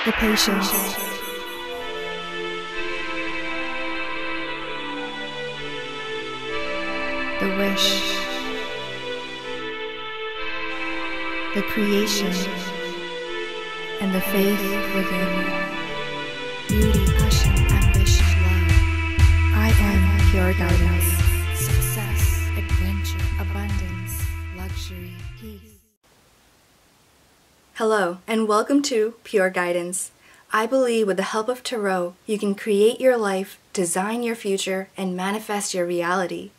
the patience, the wish, the creation, and the faith within. Beauty, passion, ambition, love. I am pure guidance. Success, adventure, abundance, luxury, peace. Hello, and welcome to Pure Guidance. I believe with the help of Tarot, you can create your life, design your future, and manifest your reality.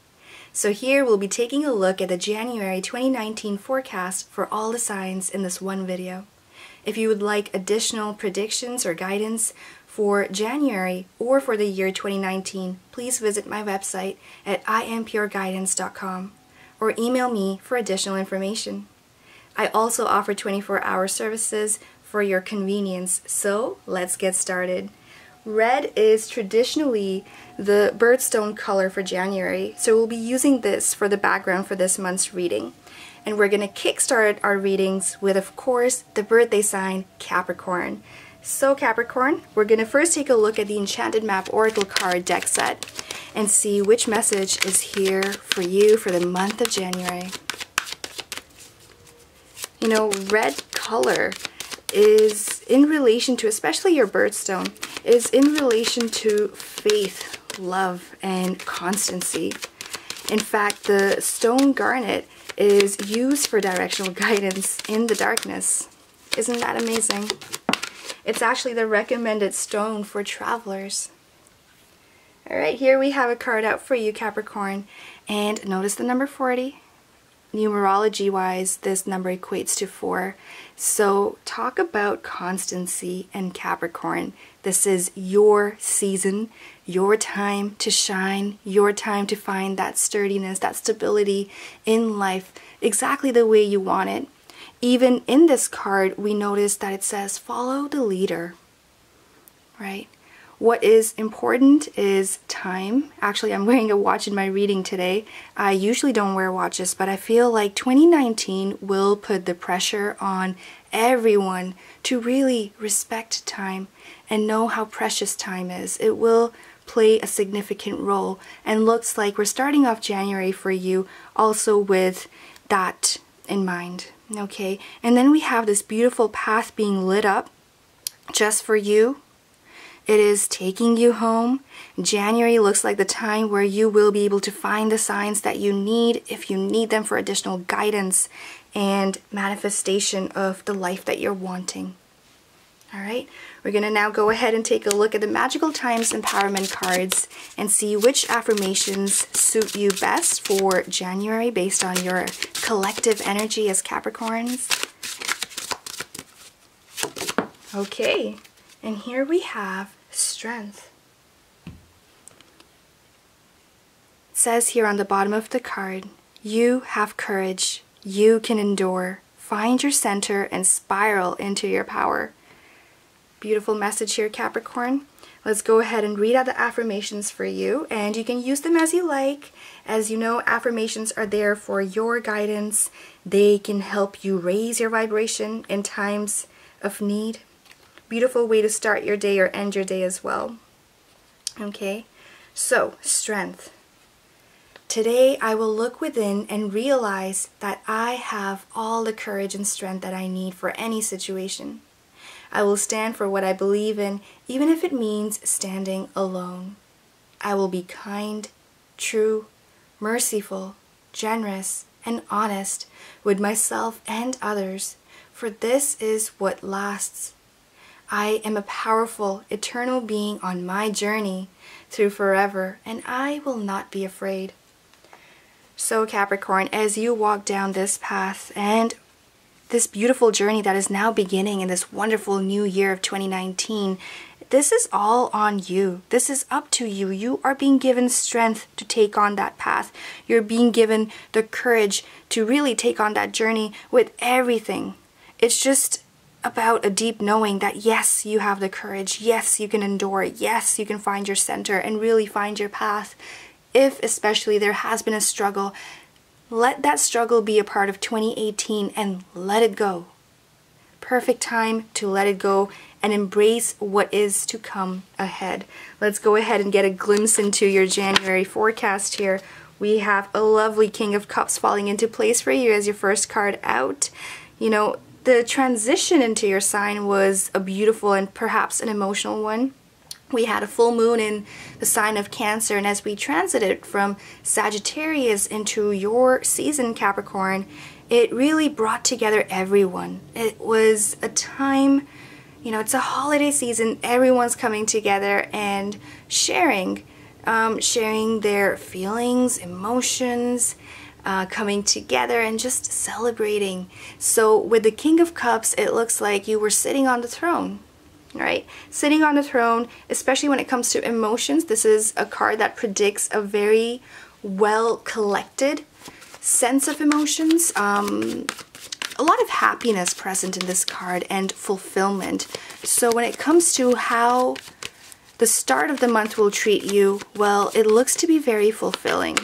So here we'll be taking a look at the January 2019 forecast for all the signs in this one video. If you would like additional predictions or guidance for January or for the year 2019, please visit my website at IamPureGuidance.com or email me for additional information. I also offer 24-hour services for your convenience, so let's get started. Red is traditionally the birthstone color for January, so we'll be using this for the background for this month's reading. And we're going to kickstart our readings with, of course, the birthday sign Capricorn. So Capricorn, we're going to first take a look at the Enchanted Map Oracle card deck set and see which message is here for you for the month of January. You know, red color is in relation to, especially your birthstone, is in relation to faith, love, and constancy. In fact, the stone garnet is used for directional guidance in the darkness. Isn't that amazing? It's actually the recommended stone for travelers. Alright, here we have a card out for you, Capricorn. And notice the number 40. Numerology-wise, this number equates to 4. So talk about constancy and Capricorn. This is your season, your time to shine, your time to find that sturdiness, that stability in life exactly the way you want it. Even in this card, we notice that it says, follow the leader, right? What is important is time. Actually, I'm wearing a watch in my reading today. I usually don't wear watches, but I feel like 2019 will put the pressure on everyone to really respect time and know how precious time is. It will play a significant role, and looks like we're starting off January for you also with that in mind. Okay, and then we have this beautiful path being lit up just for you. It is taking you home. January looks like the time where you will be able to find the signs that you need if you need them for additional guidance and manifestation of the life that you're wanting. Alright, we're going to now go ahead and take a look at the Magical Times Empowerment cards and see which affirmations suit you best for January based on your collective energy as Capricorns. Okay, and here we have strength. It says here on the bottom of the card, you have courage, you can endure, find your center and spiral into your power. Beautiful message here, Capricorn. Let's go ahead and read out the affirmations for you, and you can use them as you like. As you know, affirmations are there for your guidance. They can help you raise your vibration in times of need. Beautiful way to start your day or end your day as well. Okay, so strength. Today I will look within and realize that I have all the courage and strength that I need for any situation. I will stand for what I believe in, even if it means standing alone. I will be kind, true, merciful, generous, and honest with myself and others, for this is what lasts. I am a powerful, eternal being on my journey through forever, and I will not be afraid. So Capricorn, as you walk down this path and this beautiful journey that is now beginning in this wonderful new year of 2019, this is all on you. This is up to you. You are being given strength to take on that path. You're being given the courage to really take on that journey with everything. It's just about a deep knowing that yes, you have the courage. Yes, you can endure. Yes, you can find your center and really find your path. If especially there has been a struggle, let that struggle be a part of 2018 and let it go. perfect time to let it go and embrace what is to come ahead. Let's go ahead and get a glimpse into your January forecast here. We have a lovely King of Cups falling into place for you as your first card out. You know, the transition into your sign was a beautiful and perhaps an emotional one. We had a full moon in the sign of Cancer, and as we transited from Sagittarius into your season, Capricorn, it really brought together everyone. It was a time, you know, it's a holiday season, everyone's coming together and sharing their feelings, emotions, coming together and just celebrating. So with the King of Cups, it looks like you were sitting on the throne, right? Sitting on the throne, especially when it comes to emotions. This is a card that predicts a very well collected sense of emotions. A lot of happiness present in this card and fulfillment. So when it comes to how the start of the month will treat you, well, it looks to be very fulfilling.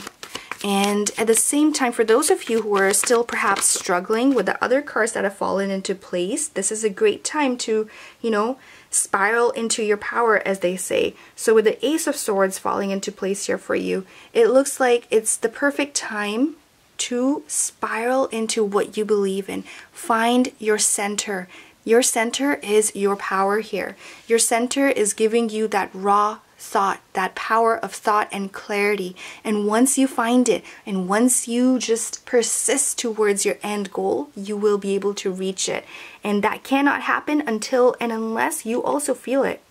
And at the same time, for those of you who are still perhaps struggling with the other cards that have fallen into place, this is a great time to, you know, spiral into your power, as they say. So with the Ace of Swords falling into place here for you, it looks like it's the perfect time to spiral into what you believe in. Find your center. Your center is your power here. Your center is giving you that raw thought, that power of thought and clarity. And once you find it, and once you just persist towards your end goal, you will be able to reach it. And that cannot happen until and unless you also feel it.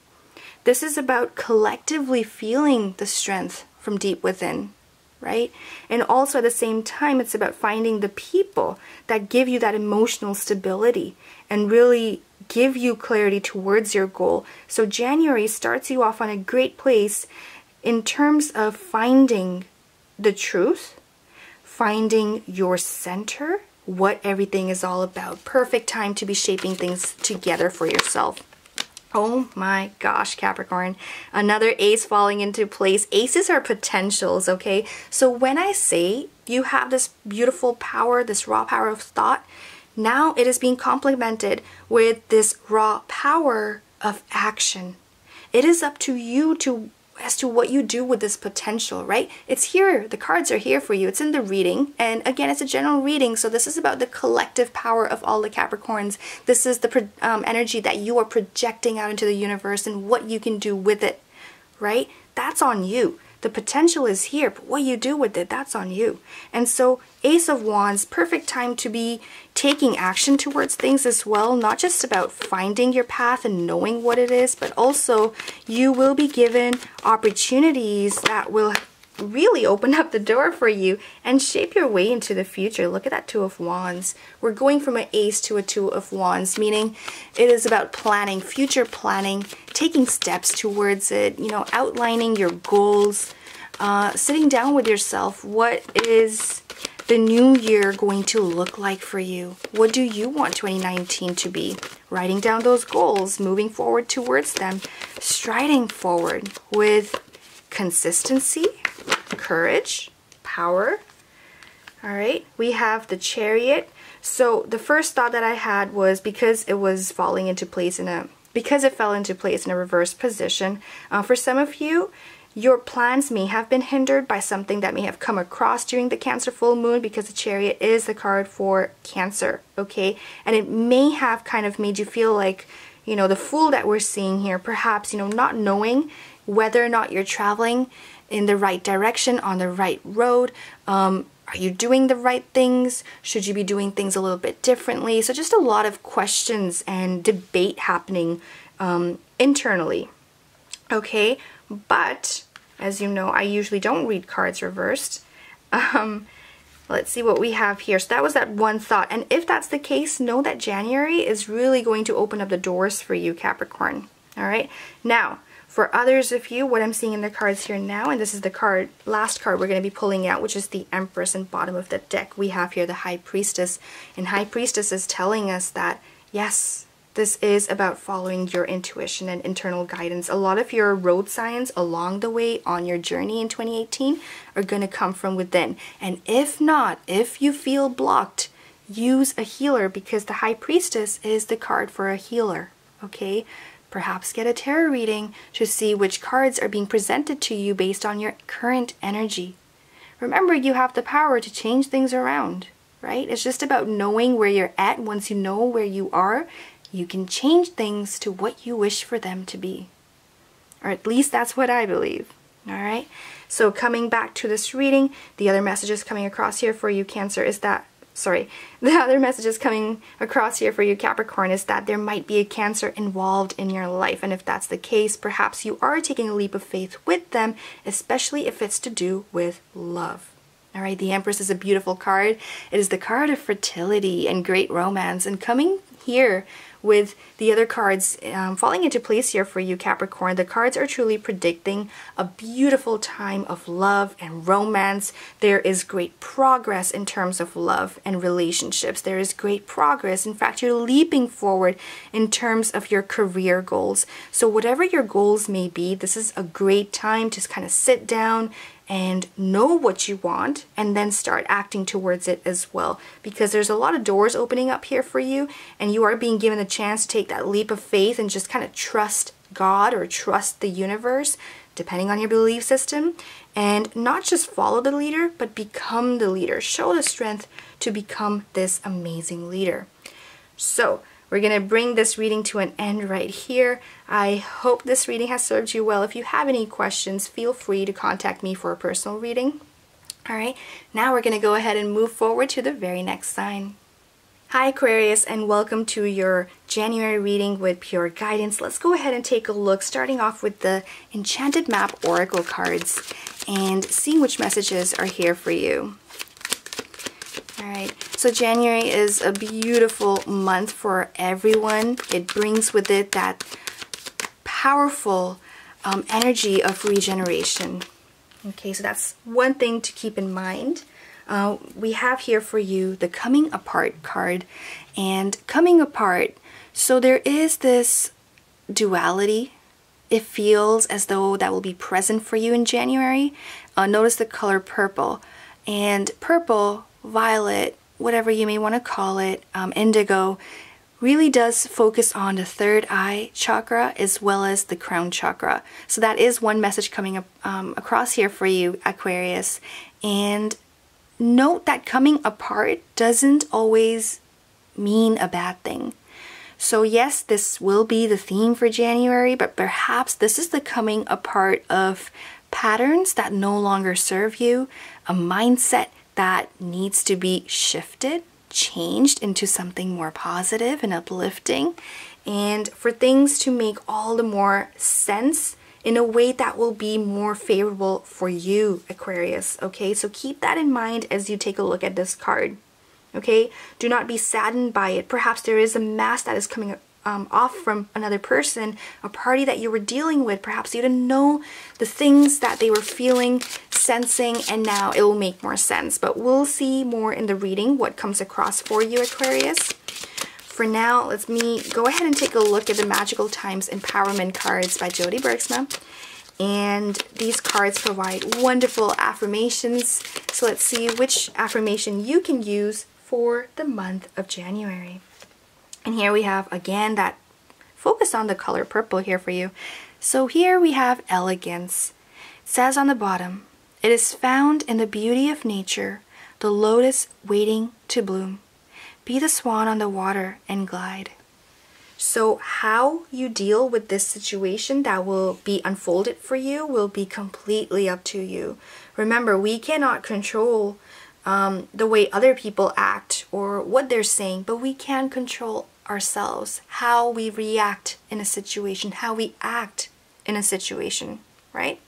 This is about collectively feeling the strength from deep within, right? And also at the same time, it's about finding the people that give you that emotional stability and really give you clarity towards your goal. So January starts you off on a great place in terms of finding the truth, finding your center, what everything is all about. Perfect time to be shaping things together for yourself. Oh my gosh, Capricorn. Another ace falling into place. Aces are potentials, okay? So when I say you have this beautiful power, this raw power of thought, now it is being complemented with this raw power of action. It is up to you as to what you do with this potential, right? It's here. The cards are here for you. It's in the reading. And again, it's a general reading. So this is about the collective power of all the Capricorns. This is the energy that you are projecting out into the universe and what you can do with it, right? That's on you. The potential is here, but what you do with it, that's on you. And so Ace of Wands, perfect time to be taking action towards things as well. Not just about finding your path and knowing what it is, but also you will be given opportunities that will really open up the door for you and shape your way into the future. Look at that Two of Wands. We're going from an Ace to a Two of Wands, meaning it is about planning, future planning, taking steps towards it, you know, outlining your goals, sitting down with yourself. What is the new year going to look like for you? What do you want 2019 to be? Writing down those goals, moving forward towards them, striding forward with consistency, courage, power. All right, we have the Chariot. So the first thought that I had was because it was falling into place because it fell into place in a reverse position. For some of you, your plans may have been hindered by something that may have come across during the Cancer full moon, because the Chariot is the card for Cancer, okay? And it may have kind of made you feel like, you know, the Fool that we're seeing here, perhaps, you know, not knowing whether or not you're traveling in the right direction, on the right road. Are you doing the right things? Should you be doing things a little bit differently? So just a lot of questions and debate happening internally, okay? But as you know, I usually don't read cards reversed. Let's see what we have here. So that was that one thought. And if that's the case, know that January is really going to open up the doors for you, Capricorn. All right. Now, for others of you, what I'm seeing in the cards here now, and this is the last card we're going to be pulling out, which is the Empress, and bottom of the deck, we have here the High Priestess. And High Priestess is telling us that, yes, this is about following your intuition and internal guidance. A lot of your road signs along the way on your journey in 2018 are going to come from within. And if not, if you feel blocked, use a healer, because the High Priestess is the card for a healer, okay? Perhaps get a tarot reading to see which cards are being presented to you based on your current energy. Remember, you have the power to change things around, right? It's just about knowing where you're at. Once you know where you are, you can change things to what you wish for them to be. Or at least that's what I believe. All right? So coming back to this reading, the other messages coming across here for you, Cancer, is that, the other messages coming across here for you, Capricorn, is that there might be a Cancer involved in your life. And if that's the case, perhaps you are taking a leap of faith with them, especially if it's to do with love. All right, the Empress is a beautiful card. It is the card of fertility and great romance. And coming here with the other cards falling into place here for you, Capricorn, the cards are truly predicting a beautiful time of love and romance. There is great progress in terms of love and relationships. There is great progress. In fact, you're leaping forward in terms of your career goals. So whatever your goals may be, this is a great time to kind of sit down and know what you want and then start acting towards it as well, because there's a lot of doors opening up here for you, and you are being given a chance to take that leap of faith and just kind of trust God or trust the universe, depending on your belief system, and not just follow the leader, but become the leader. Show the strength to become this amazing leader. So we're going to bring this reading to an end right here. I hope this reading has served you well. If you have any questions, feel free to contact me for a personal reading. All right, now we're going to go ahead and move forward to the very next sign. Hi Aquarius, and welcome to your January reading with pure guidance. Let's go ahead and take a look, starting off with the Enchanted Map Oracle cards and seeing which messages are here for you. Alright, so January is a beautiful month for everyone. It brings with it that powerful energy of regeneration. Okay, so that's one thing to keep in mind. We have here for you the Coming Apart card. And coming apart, so there is this duality. It feels as though that will be present for you in January. Notice the color purple. And purple, violet, whatever you may want to call it, indigo, really does focus on the third eye chakra as well as the crown chakra. So that is one message coming up across here for you, Aquarius. And note that coming apart doesn't always mean a bad thing. So yes, this will be the theme for January, but perhaps this is the coming apart of patterns that no longer serve you, a mindset that needs to be shifted, changed into something more positive and uplifting, and for things to make all the more sense in a way that will be more favorable for you, Aquarius. Okay, so keep that in mind as you take a look at this card. Okay, do not be saddened by it. Perhaps there is a mask that is coming off from another person, a party that you were dealing with. Perhaps you didn't know the things that they were feeling, sensing, and now it will make more sense. But we'll see more in the reading what comes across for you, Aquarius. For now, let me go ahead and take a look at the Magical Times Empowerment cards by Jody Bergsma. And these cards provide wonderful affirmations. So let's see which affirmation you can use for the month of January. And here we have, again, that focus on the color purple here for you. So here we have elegance. It says on the bottom, it is found in the beauty of nature, the lotus waiting to bloom. Be the swan on the water and glide. So how you deal with this situation that will be unfolded for you will be completely up to you. Remember, we cannot control the way other people act or what they're saying, but we can control ourselves, how we react in a situation, how we act in a situation, right?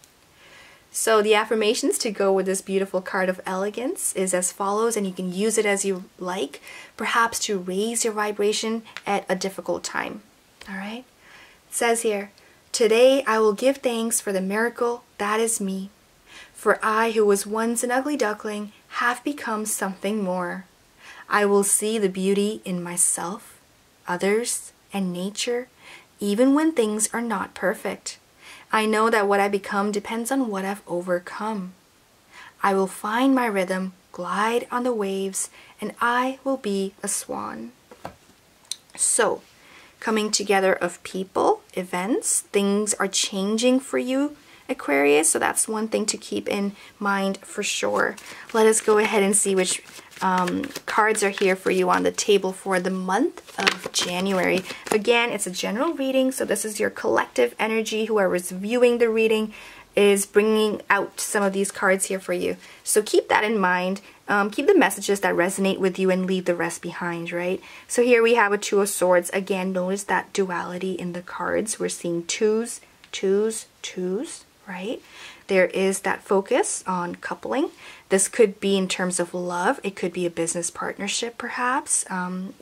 So the affirmations to go with this beautiful card of elegance is as follows, and you can use it as you like, perhaps to raise your vibration at a difficult time. All right? It says here, today I will give thanks for the miracle that is me. For I, who was once an ugly duckling, have become something more. I will see the beauty in myself, others, and nature, even when things are not perfect. I know that what I become depends on what I've overcome. I will find my rhythm, glide on the waves, and I will be a swan. So, coming together of people, events, things are changing for you, Aquarius, so that's one thing to keep in mind for sure. Let us go ahead and see which cards are here for you on the table for the month of January. Again, it's a general reading, so this is your collective energy. Whoever's viewing the reading is bringing out some of these cards here for you. So keep that in mind. Keep the messages that resonate with you and leave the rest behind, right? So here we have a Two of Swords. Again, notice that duality in the cards. We're seeing twos, twos, twos, right? There is that focus on coupling. This could be in terms of love. It could be a business partnership, perhaps.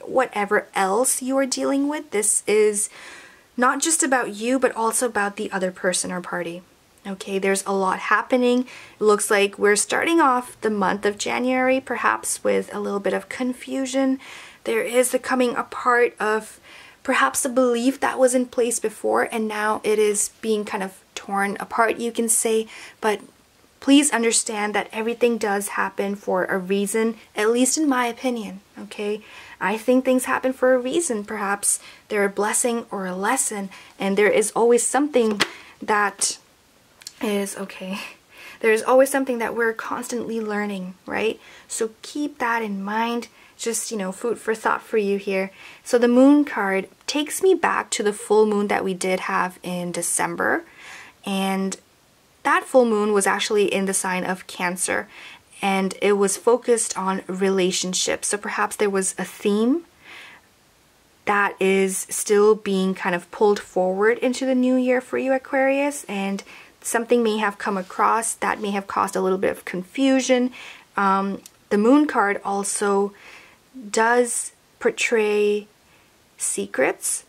Whatever else you are dealing with, this is not just about you, but also about the other person or party. Okay, there's a lot happening. It looks like we're starting off the month of January, perhaps with a little bit of confusion. There is the coming apart of perhaps a belief that was in place before, and now it is being kind of torn apart, you can say. But please understand that everything does happen for a reason, at least in my opinion, okay? I think things happen for a reason. Perhaps they're a blessing or a lesson, and there is always something that is okay. There's always something that we're constantly learning, right? So keep that in mind. Just, you know, food for thought for you here. So the Moon card takes me back to the full moon that we did have in December. And that full moon was actually in the sign of Cancer. And it was focused on relationships. So perhaps there was a theme that is still being kind of pulled forward into the new year for you, Aquarius. And something may have come across that may have caused a little bit of confusion. The Moon card also does portray secrets.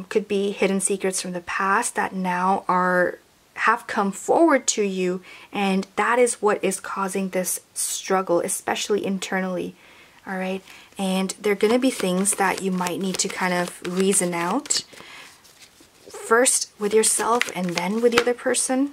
Could be hidden secrets from the past that now have come forward to you, and that is what is causing this struggle, especially internally. All right, and there are going to be things that you might need to kind of reason out. First with yourself and then with the other person.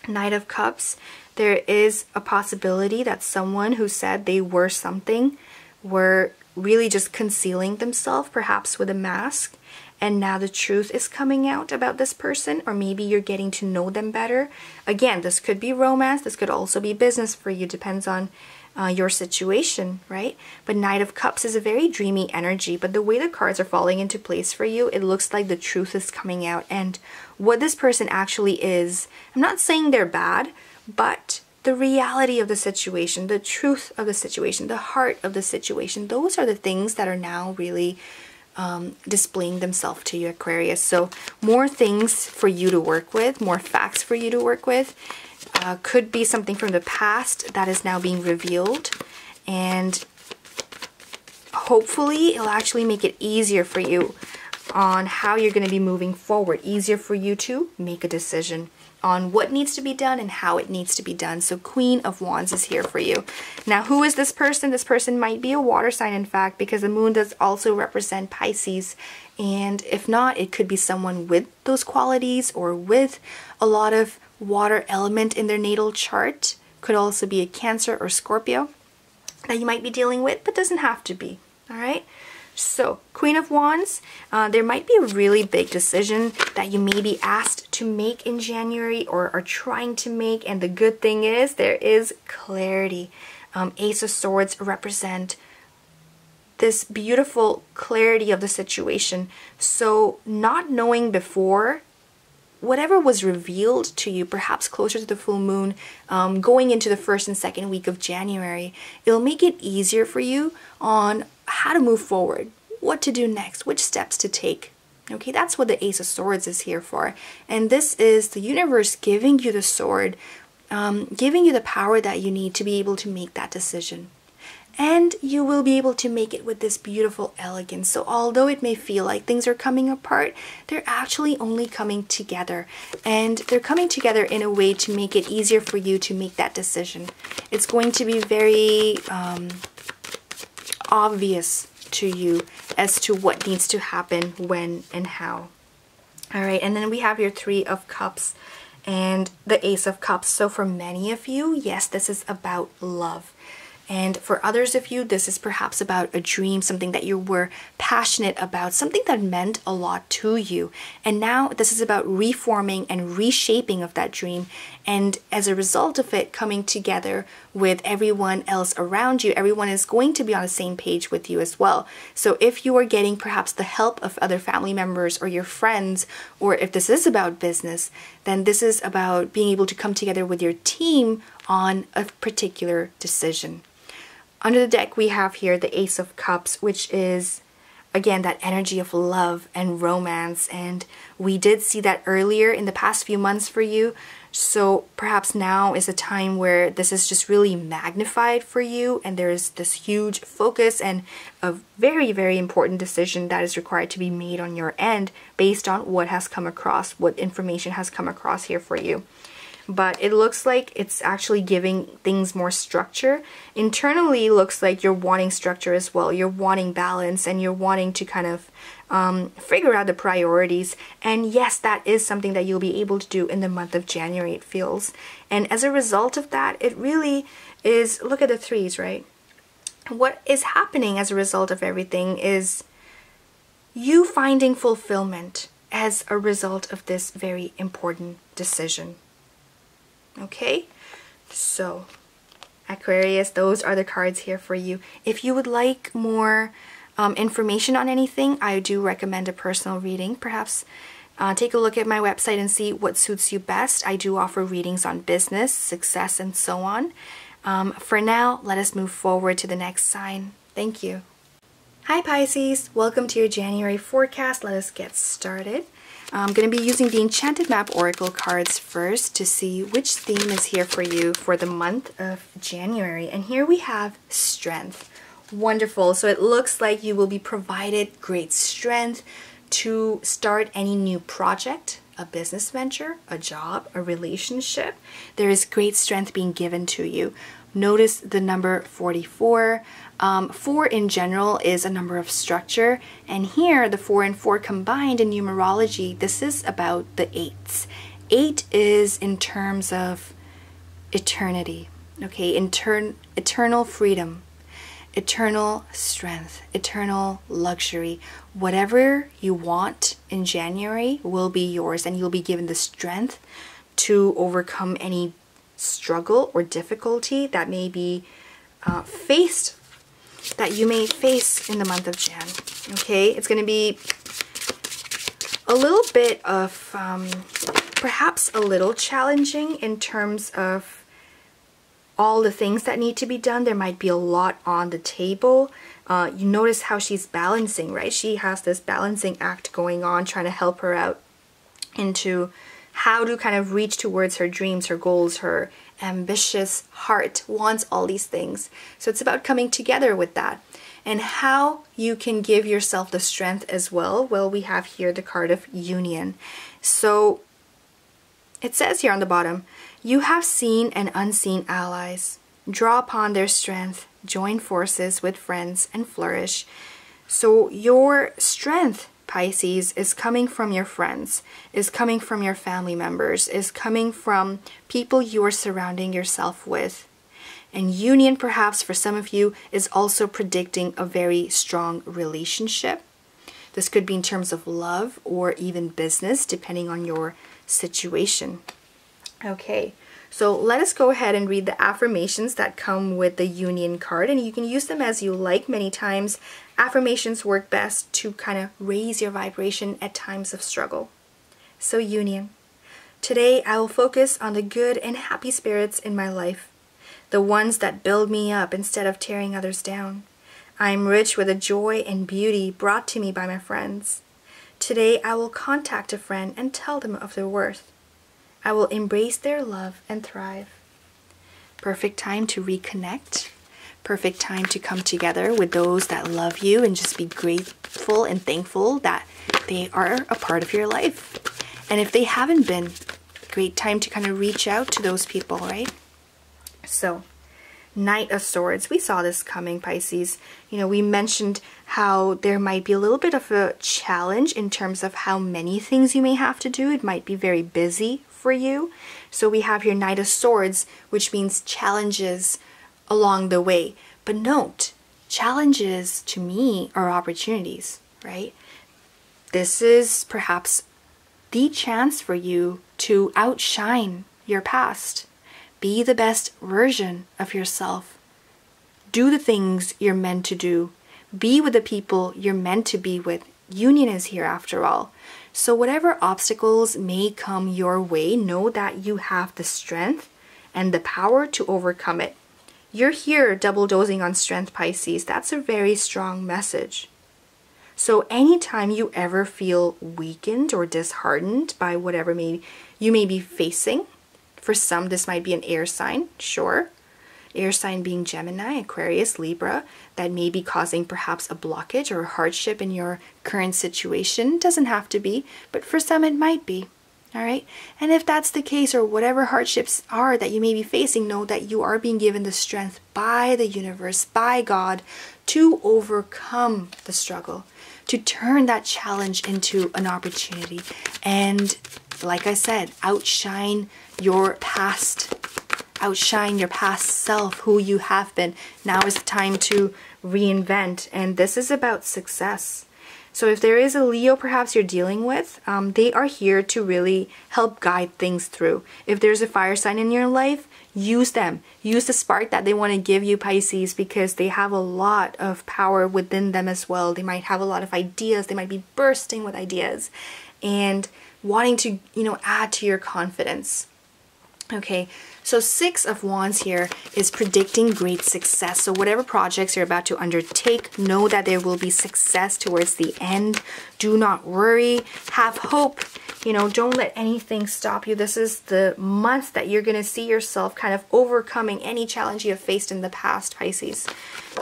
Knight of Cups. There is a possibility that someone who said they were something were really just concealing themselves, perhaps with a mask, and now the truth is coming out about this person, or maybe you're getting to know them better. Again, this could be romance, this could also be business for you, depends on your situation, right? But Knight of Cups is a very dreamy energy, but the way the cards are falling into place for you, it looks like the truth is coming out. And what this person actually is, I'm not saying they're bad, but the reality of the situation, the truth of the situation, the heart of the situation, those are the things that are now really displaying themselves to you, Aquarius. So more things for you to work with, more facts for you to work with. Could be something from the past that is now being revealed, and hopefully it'll actually make it easier for you on how you're going to be moving forward, easier for you to make a decision on what needs to be done and how it needs to be done. So Queen of Wands is here for you. Now, who is this person? This person might be a water sign, in fact, because the moon does also represent Pisces. And if not, it could be someone with those qualities or with a lot of water element in their natal chart. Could also be a Cancer or Scorpio that you might be dealing with, but doesn't have to be. All right. So, Queen of Wands, there might be a really big decision that you may be asked to make in January or are trying to make, and the good thing is there is clarity. Ace of Swords represent this beautiful clarity of the situation. So, not knowing before, whatever was revealed to you, perhaps closer to the full moon, going into the first and second week of January, it'll make it easier for you on how to move forward, what to do next, which steps to take. Okay, that's what the Ace of Swords is here for. And this is the universe giving you the sword, giving you the power that you need to be able to make that decision. And you will be able to make it with this beautiful elegance. So although it may feel like things are coming apart, they're actually only coming together. And they're coming together in a way to make it easier for you to make that decision. It's going to be very obvious to you as to what needs to happen, when, and how. All right, and then we have your Three of Cups and the Ace of Cups. So for many of you, yes, this is about love. And for others of you, this is perhaps about a dream, something that you were passionate about, something that meant a lot to you. And now this is about reforming and reshaping of that dream. And as a result of it coming together with everyone else around you, everyone is going to be on the same page with you as well. So if you are getting perhaps the help of other family members or your friends, or if this is about business, then this is about being able to come together with your team on a particular decision. Under the deck, we have here the Ace of Cups, which is, again, that energy of love and romance. And we did see that earlier in the past few months for you. So perhaps now is a time where this is just really magnified for you. And there's this huge focus and a very, very important decision that is required to be made on your end based on what has come across, what information has come across here for you. But it looks like it's actually giving things more structure. Internally, looks like you're wanting structure as well. You're wanting balance and you're wanting to kind of figure out the priorities. And yes, that is something that you'll be able to do in the month of January, it feels. And as a result of that, it really is, look at the threes, right? What is happening as a result of everything is you finding fulfillment as a result of this very important decision. Okay, so Aquarius, those are the cards here for you. If you would like more information on anything, I do recommend a personal reading. Perhaps take a look at my website and see what suits you best. I do offer readings on business, success, and so on. For now, let us move forward to the next sign. Thank you. Hi Pisces, welcome to your January forecast. Let us get started. I'm going to be using the Enchanted Map Oracle cards first to see which theme is here for you for the month of January. And here we have strength. Wonderful. So it looks like you will be provided great strength to start any new project, a business venture, a job, a relationship. There is great strength being given to you. Notice the number 44. 4 in general is a number of structure, and here the 4 and 4 combined in numerology, this is about the 8s. 8 is in terms of eternity, okay, eternal freedom, eternal strength, eternal luxury. Whatever you want in January will be yours, and you'll be given the strength to overcome any struggle or difficulty that may be that you may face in the month of Jan. Okay, it's going to be a little bit of perhaps a little challenging in terms of all the things that need to be done. There might be a lot on the table. You notice how she's balancing, right? She has this balancing act going on, trying to help her out into how to kind of reach towards her dreams, her goals, her ambitious heart wants all these things. So it's about coming together with that and how you can give yourself the strength as well. Well, we have here the card of union. So it says here on the bottom, you have seen and unseen allies. Draw upon their strength, join forces with friends and flourish. So your strength, Pisces, is coming from your friends, is coming from your family members, is coming from people you are surrounding yourself with. And union, perhaps for some of you, is also predicting a very strong relationship. This could be in terms of love or even business, depending on your situation. Okay, so let us go ahead and read the affirmations that come with the union card, and you can use them as you like. Many times affirmations work best to kind of raise your vibration at times of struggle. So union. Today I will focus on the good and happy spirits in my life, the ones that build me up instead of tearing others down. I am rich with the joy and beauty brought to me by my friends. Today I will contact a friend and tell them of their worth. I will embrace their love and thrive. Perfect time to reconnect. Perfect time to come together with those that love you and just be grateful and thankful that they are a part of your life. And if they haven't been, great time to kind of reach out to those people, right? So, Knight of Swords. We saw this coming, Pisces. You know, we mentioned how there might be a little bit of a challenge in terms of how many things you may have to do. It might be very busy for you. So we have your Knight of Swords, which means challenges along the way. But note, challenges to me are opportunities, right? This is perhaps the chance for you to outshine your past. Be the best version of yourself. Do the things you're meant to do. Be with the people you're meant to be with. Union is here after all. So whatever obstacles may come your way, know that you have the strength and the power to overcome it. You're here double dosing on strength, Pisces. That's a very strong message. So anytime you ever feel weakened or disheartened by whatever you may be facing, for some this might be an air sign, sure. Air sign being Gemini, Aquarius, Libra, that may be causing perhaps a blockage or a hardship in your current situation. Doesn't have to be, but for some it might be. All right. And if that's the case, or whatever hardships are that you may be facing, know that you are being given the strength by the universe, by God, to overcome the struggle, to turn that challenge into an opportunity. And like I said, outshine your past self, who you have been. Now is the time to reinvent. And this is about success. So if there is a Leo perhaps you're dealing with, they are here to really help guide things through. If there's a fire sign in your life, use them. Use the spark that they want to give you, Pisces, because they have a lot of power within them as well. They might have a lot of ideas. They might be bursting with ideas and wanting to, add to your confidence. Okay, so Six of Wands here is predicting great success. So whatever projects you're about to undertake, know that there will be success towards the end. Do not worry. Have hope. Don't let anything stop you. This is the month that you're going to see yourself kind of overcoming any challenge you have faced in the past, Pisces.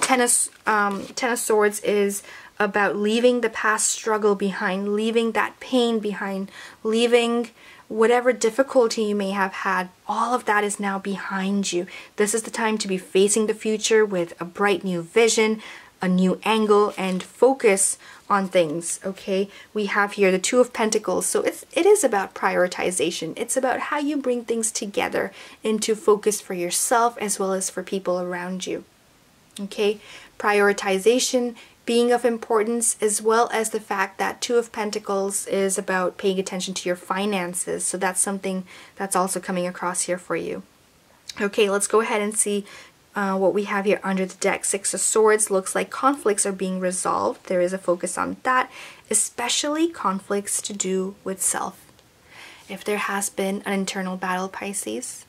Ten of Swords is about leaving the past struggle behind, leaving that pain behind, leaving whatever difficulty you may have had. All of that is now behind you. This is the time to be facing the future with a bright new vision, a new angle, and focus on things. Okay, we have here the Two of Pentacles. So it is about prioritization. It's about how you bring things together into focus for yourself as well as for people around you. Okay, prioritization being of importance, as well as the fact that Two of Pentacles is about paying attention to your finances. So that's something that's also coming across here for you. Okay, let's go ahead and see what we have here under the deck. Six of Swords looks like conflicts are being resolved. There is a focus on that, especially conflicts to do with self. If there has been an internal battle, Pisces,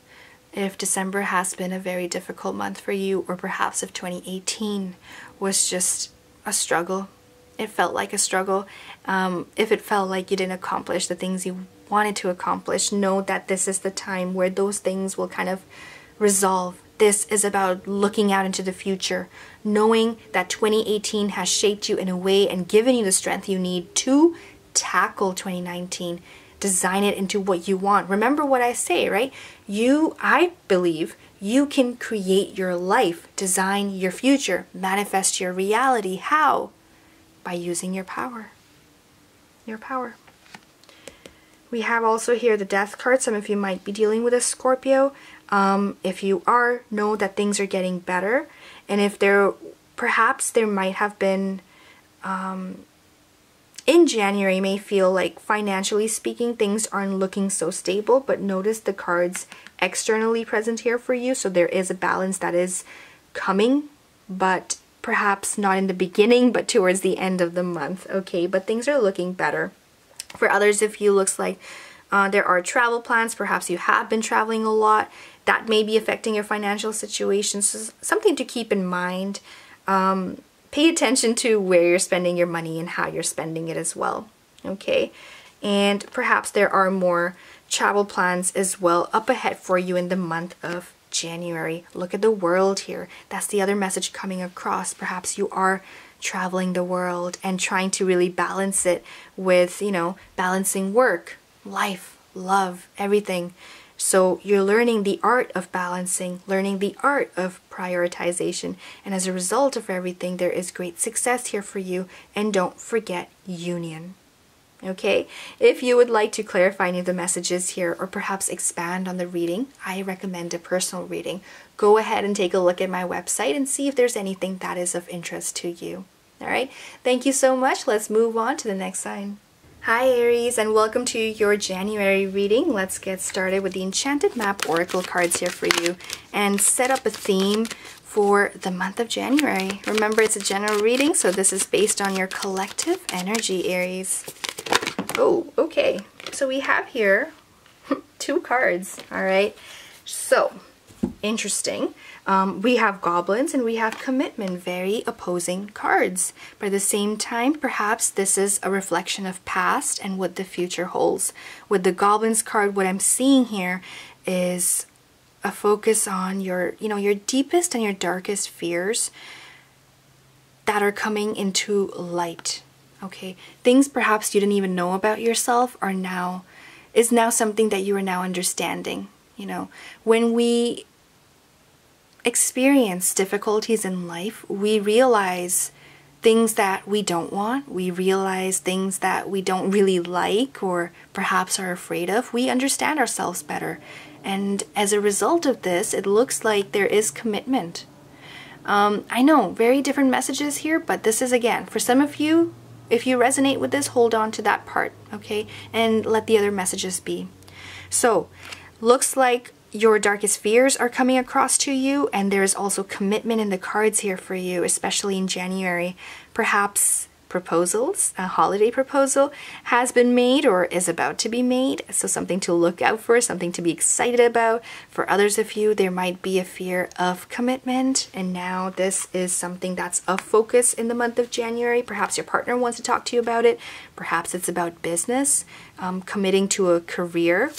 if December has been a very difficult month for you, or perhaps if 2018 was just a struggle, it felt like a struggle, if it felt like you didn't accomplish the things you wanted to accomplish, know that this is the time where those things will kind of resolve. This is about looking out into the future, knowing that 2018 has shaped you in a way and given you the strength you need to tackle 2019. Design it into what you want. Remember what I say, right? I believe you can create your life, design your future, manifest your reality. How? By using your power. Your power. We have also here the Death card. Some of you might be dealing with a Scorpio. If you are, know that things are getting better. And if perhaps there might have been, in January, may feel like financially speaking, things aren't looking so stable, but notice the cards externally present here for you. So there is a balance that is coming, but perhaps not in the beginning, but towards the end of the month. Okay, but things are looking better. For others, if you looks like there are travel plans, perhaps you have been traveling a lot, that may be affecting your financial situation. So something to keep in mind. Pay attention to where you're spending your money and how you're spending it as well. Okay, and perhaps there are more travel plans as well up ahead for you in the month of January. Look at the world here. That's the other message coming across. Perhaps you are traveling the world and trying to really balance it with, balancing work, life, love, everything. So you're learning the art of balancing, learning the art of prioritization. And as a result of everything, there is great success here for you. And don't forget union. Okay, if you would like to clarify any of the messages here or perhaps expand on the reading, I recommend a personal reading. Go ahead and take a look at my website and see if there's anything that is of interest to you. All right, thank you so much. Let's move on to the next sign. Hi Aries, and welcome to your January reading. Let's get started with the Enchanted Map Oracle cards here for you and set up a theme for the month of January. Remember, it's a general reading, so this is based on your collective energy, Aries. Oh, okay. So we have here 2 cards, all right? So, interesting. We have goblins and we have commitment, very opposing cards. But at the same time, perhaps this is a reflection of past and what the future holds. With the goblins card, what I'm seeing here is a focus on your, your deepest and your darkest fears that are coming into light. Okay, things perhaps you didn't even know about yourself is now something that you are now understanding. When we experience difficulties in life, we realize things that we don't want. We realize things that we don't really like or perhaps are afraid of. We understand ourselves better. And as a result of this, it looks like there is commitment. I know, very different messages here, but this is, again, for some of you, if you resonate with this, hold on to that part, okay? And let the other messages be. So, looks like your darkest fears are coming across to you, and there's also commitment in the cards here for you, especially in January. Perhaps proposals, a holiday proposal has been made or is about to be made, so something to look out for, something to be excited about. For others of you, there might be a fear of commitment, and now this is something that's of focus in the month of January. Perhaps your partner wants to talk to you about it. Perhaps it's about business, committing to a career,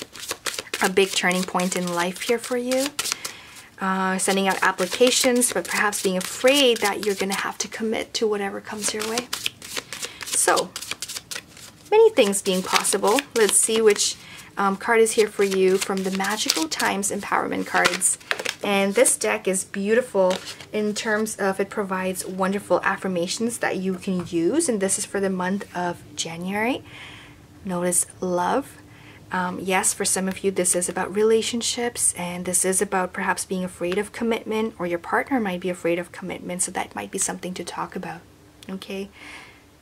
a big turning point in life here for you. Sending out applications, but perhaps being afraid that you're going to have to commit to whatever comes your way. So, many things being possible. Let's see which card is here for you from the Magical Times Empowerment cards. And this deck is beautiful in terms of it provides wonderful affirmations that you can use. And this is for the month of January. Notice love. Yes, for some of you, this is about relationships, and this is about perhaps being afraid of commitment, or your partner might be afraid of commitment, so that might be something to talk about. Okay,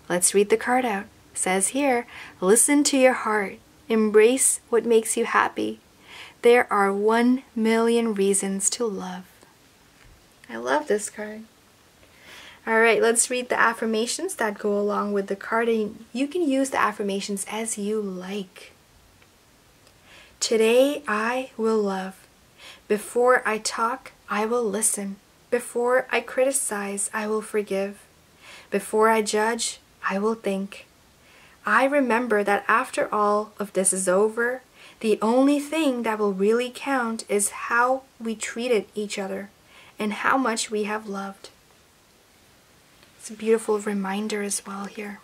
let's read the card out. It says here, listen to your heart. Embrace what makes you happy. There are 1 million reasons to love. I love this card. All right, let's read the affirmations that go along with the card, and you can use the affirmations as you like. Today I will love. Before I talk, I will listen. Before I criticize, I will forgive. Before I judge, I will think. I remember that after all of this is over, the only thing that will really count is how we treated each other and how much we have loved. It's a beautiful reminder as well here.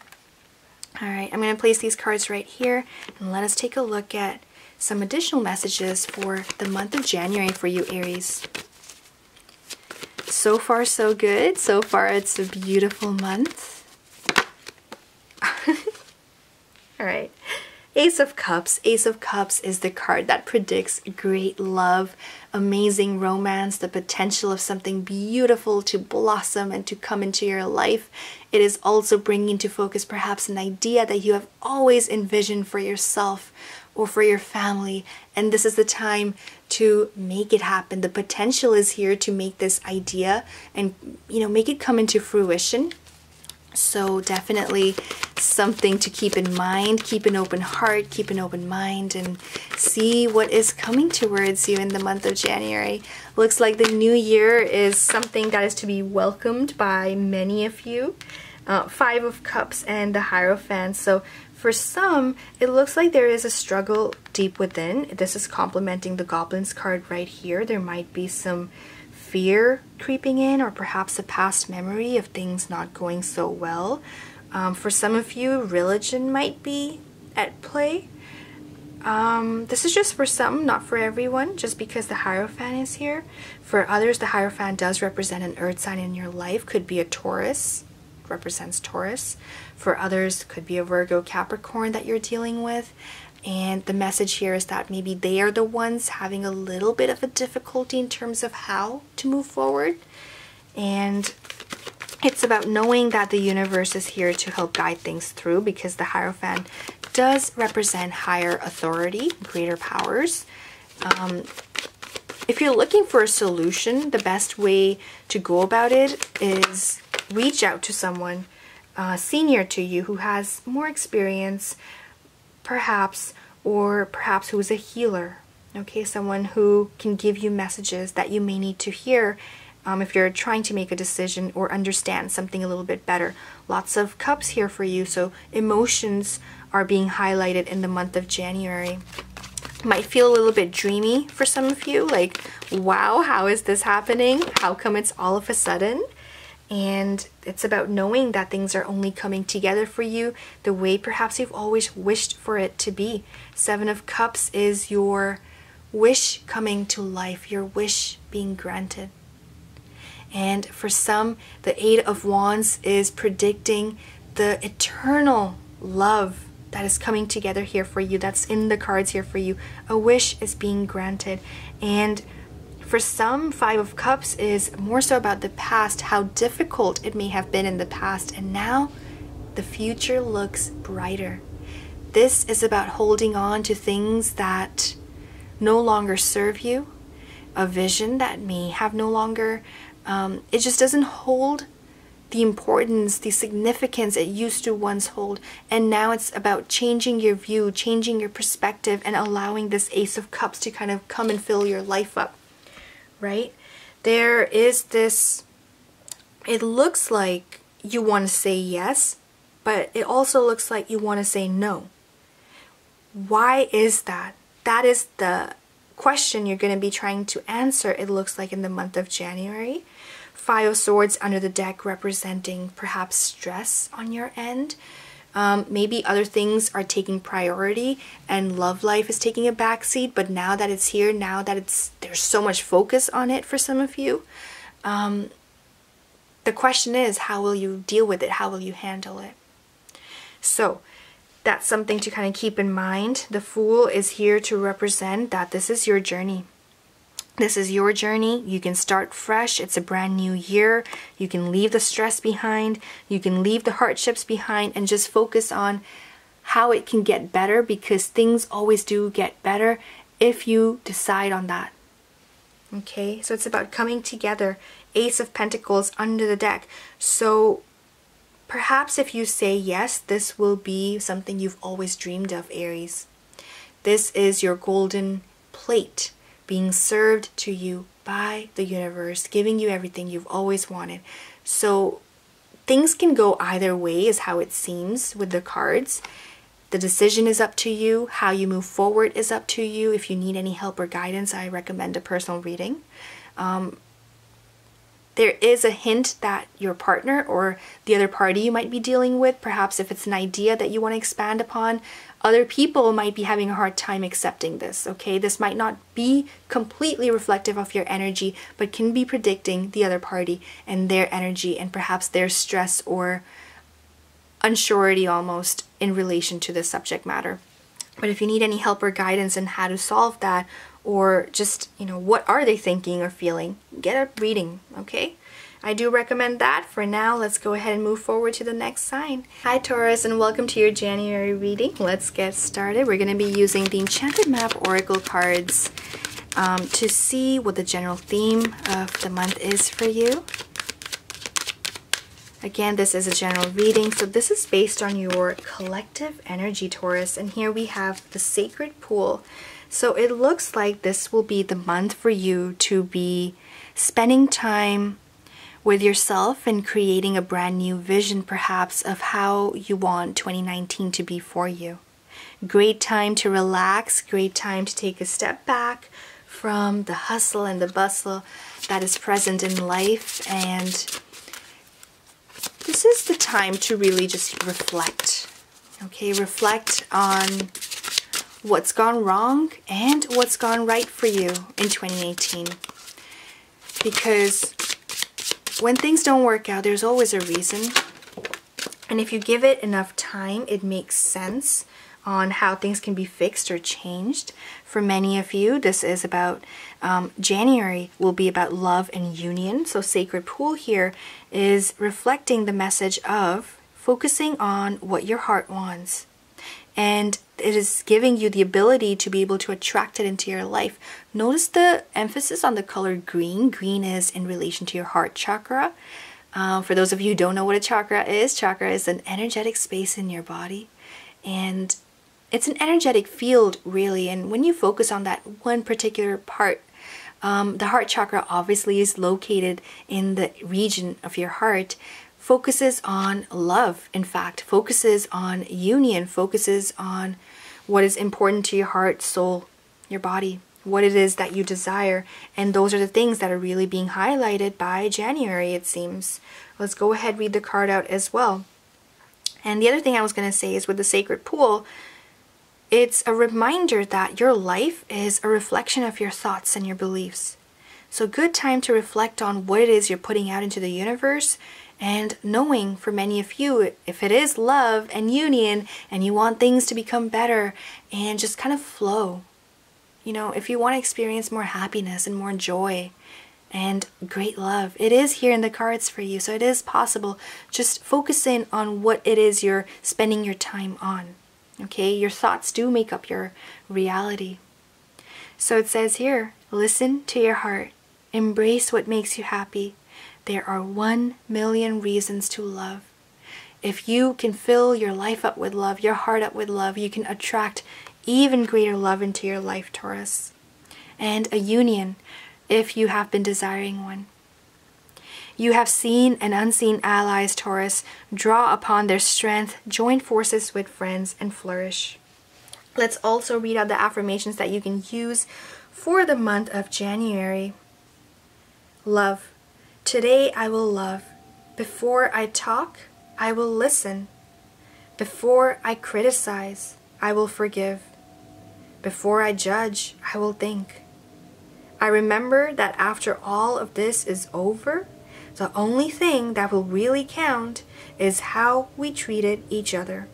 All right, I'm going to place these cards right here and let us take a look at some additional messages for the month of January for you, Aries. So far, so good. So far, it's a beautiful month. All right. Ace of Cups. Ace of Cups is the card that predicts great love, amazing romance, the potential of something beautiful to blossom and to come into your life. It is also bringing into focus perhaps an idea that you have always envisioned for yourself or for your family, and this is the time to make it happen. The potential is here to make this idea and make it come into fruition. So definitely something to keep in mind. Keep an open heart, keep an open mind, and see what is coming towards you in the month of January. Looks like the new year is something that is to be welcomed by many of you. 5 of Cups and the Hierophant. So for some, it looks like there is a struggle deep within. This is complementing the Goblins card right here. There might be some fear creeping in, or perhaps a past memory of things not going so well. For some of you, religion might be at play. This is just for some, not for everyone, just because the Hierophant is here. For others, the Hierophant does represent an earth sign in your life. Could be a Taurus, represents Taurus. For others, could be a Virgo Capricorn that you're dealing with. And the message here is that maybe they are the ones having a little bit of a difficulty in terms of how to move forward. And it's about knowing that the universe is here to help guide things through, because the Hierophant does represent higher authority, greater powers. If you're looking for a solution, the best way to go about it is reach out to someone senior to you who has more experience, perhaps, or perhaps who is a healer. Okay, someone who can give you messages that you may need to hear if you're trying to make a decision or understand something a little bit better. Lots of cups here for you, so emotions are being highlighted in the month of January. Might feel a little bit dreamy for some of you, like, wow, how is this happening? How come it's all of a sudden? And it's about knowing that things are only coming together for you the way perhaps you've always wished for it to be. Seven of Cups is your wish coming to life, your wish being granted. And for some, the Eight of Wands is predicting the eternal love that is coming together here for you. That's in the cards here for you. A wish is being granted. And for some, Five of Cups is more so about the past, how difficult it may have been in the past. And now the future looks brighter. This is about holding on to things that no longer serve you, a vision that may have no longer, it just doesn't hold the importance, the significance it used to once hold. And now it's about changing your view, changing your perspective, and allowing this Ace of Cups to kind of come and fill your life up, right? There is this, it looks like you want to say yes, but it also looks like you want to say no. Why is that? That is the question you're going to be trying to answer, it looks like, in the month of January. Five of Swords under the deck representing perhaps stress on your end. Maybe other things are taking priority and love life is taking a backseat, but now that it's here, now that there's so much focus on it for some of you, the question is, how will you deal with it? How will you handle it? So that's something to kind of keep in mind. The Fool is here to represent that this is your journey. This is your journey. You can start fresh. It's a brand new year. You can leave the stress behind. You can leave the hardships behind and just focus on how it can get better, because things always do get better if you decide on that. Okay, so it's about coming together. Ace of Pentacles under the deck. So perhaps if you say yes, this will be something you've always dreamed of, Aries. This is your golden plate being served to you by the universe, giving you everything you've always wanted. So things can go either way, is how it seems with the cards. The decision is up to you. How you move forward is up to you. If you need any help or guidance, I recommend a personal reading. There is a hint that your partner or the other party you might be dealing with, perhaps if it's an idea that you want to expand upon, other people might be having a hard time accepting this, okay? This might not be completely reflective of your energy, but can be predicting the other party and their energy and perhaps their stress or unsurety almost in relation to this subject matter. But if you need any help or guidance on how to solve that, or just, you know, what are they thinking or feeling, get a reading, okay? I do recommend that. For now, let's go ahead and move forward to the next sign. Hi Taurus, and welcome to your January reading. Let's get started. We're going to be using the Enchanted Map Oracle cards to see what the general theme of the month is for you. Again, this is a general reading, so this is based on your collective energy, Taurus. And here we have the Sacred Pool. So it looks like this will be the month for you to be spending time with yourself and creating a brand new vision, perhaps, of how you want 2019 to be for you. Great time to relax, great time to take a step back from the hustle and the bustle that is present in life. And this is the time to really just reflect, okay? Reflect on what's gone wrong and what's gone right for you in 2018. Because when things don't work out, there's always a reason. And if you give it enough time, it makes sense on how things can be fixed or changed. For many of you, this is about January will be about love and union. So Sacred Pool here is reflecting the message of focusing on what your heart wants. And it is giving you the ability to be able to attract it into your life. Notice the emphasis on the color green. Green is in relation to your heart chakra. For those of you who don't know what a chakra is an energetic space in your body. And it's an energetic field, really. And when you focus on that one particular part, the heart chakra obviously is located in the region of your heart, focuses on love, in fact, focuses on union, focuses on what is important to your heart, soul, your body, what it is that you desire. And those are the things that are really being highlighted by January, it seems. Let's go ahead, read the card out as well. And the other thing I was going to say is with the Sacred Pool, it's a reminder that your life is a reflection of your thoughts and your beliefs. So good time to reflect on what it is you're putting out into the universe, and knowing for many of you, if it is love and union and you want things to become better and just kind of flow, you know, if you want to experience more happiness and more joy and great love, it is here in the cards for you. So it is possible. Just focus in on what it is you're spending your time on. Okay, your thoughts do make up your reality. So it says here, listen to your heart. Embrace what makes you happy. There are 1 million reasons to love. If you can fill your life up with love, your heart up with love, you can attract even greater love into your life, Taurus. And a union, if you have been desiring one. You have seen and unseen allies, Taurus, draw upon their strength, join forces with friends, and flourish. Let's also read out the affirmations that you can use for the month of January. Love. Today I will love. Before I talk, I will listen. Before I criticize, I will forgive. Before I judge, I will think. I remember that after all of this is over, the only thing that will really count is how we treated each other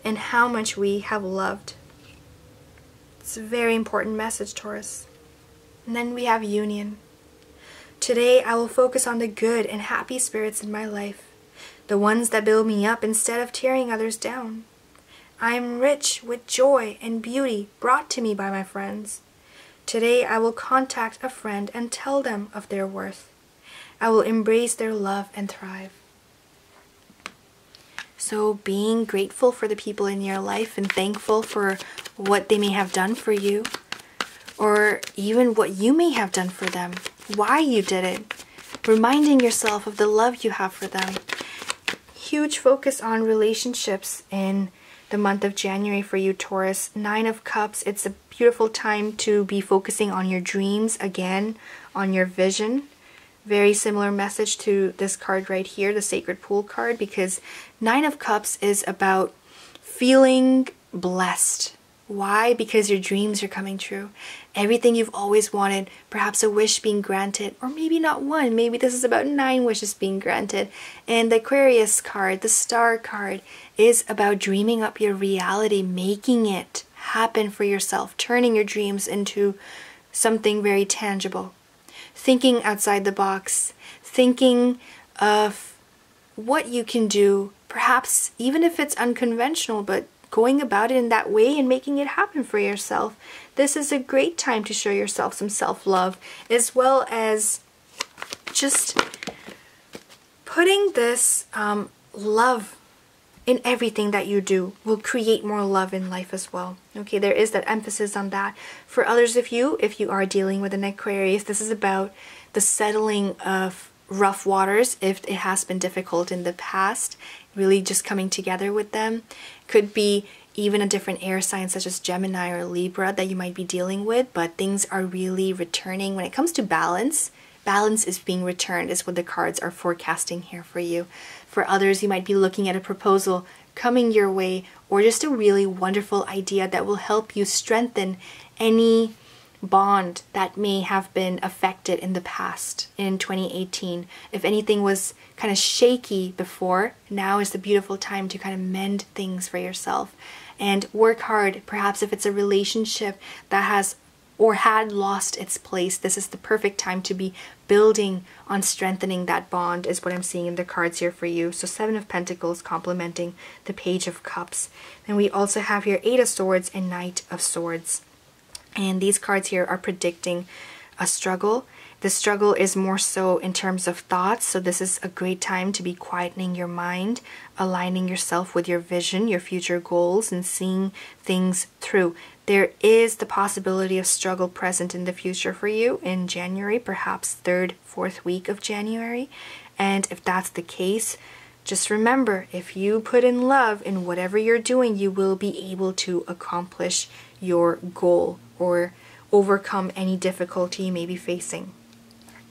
and how much we have loved. It's a very important message, Taurus. And then we have union. Today I will focus on the good and happy spirits in my life, the ones that build me up instead of tearing others down. I am rich with joy and beauty brought to me by my friends. Today I will contact a friend and tell them of their worth. I will embrace their love and thrive. So being grateful for the people in your life and thankful for what they may have done for you, or even what you may have done for them, why you did it, reminding yourself of the love you have for them. Huge focus on relationships in the month of January for you, Taurus. 9 of Cups, it's a beautiful time to be focusing on your dreams again, on your vision. Very similar message to this card right here, the Sacred Pool card, because 9 of Cups is about feeling blessed. Why? Because your dreams are coming true. Everything you've always wanted, perhaps a wish being granted, or maybe not one. Maybe this is about 9 wishes being granted. And the Aquarius card, the Star card, is about dreaming up your reality, making it happen for yourself, turning your dreams into something very tangible. Thinking outside the box, thinking of what you can do, perhaps even if it's unconventional, but going about it in that way and making it happen for yourself. This is a great time to show yourself some self-love, as well as just putting this love in everything that you do will create more love in life as well. Okay, there is that emphasis on that. For others of you, if you are dealing with an Aquarius, this is about the settling of rough waters if it has been difficult in the past, really just coming together with them. Could be even a different air sign such as Gemini or Libra that you might be dealing with, but things are really returning. When it comes to balance, balance is being returned is what the cards are forecasting here for you. For others, you might be looking at a proposal coming your way, or just a really wonderful idea that will help you strengthen any bond that may have been affected in the past in 2018. If anything was kind of shaky before, now is the beautiful time to kind of mend things for yourself and work hard. Perhaps if it's a relationship that has or had lost its place, this is the perfect time to be building on strengthening that bond, is what I'm seeing in the cards here for you. So 7 of Pentacles complementing the Page of Cups. Then we also have here 8 of Swords and Knight of Swords. And these cards here are predicting a struggle. The struggle is more so in terms of thoughts, so this is a great time to be quietening your mind, aligning yourself with your vision, your future goals, and seeing things through. There is the possibility of struggle present in the future for you in January, perhaps 3rd, 4th week of January. And if that's the case, just remember, if you put in love in whatever you're doing, you will be able to accomplish your goal or overcome any difficulty you may be facing.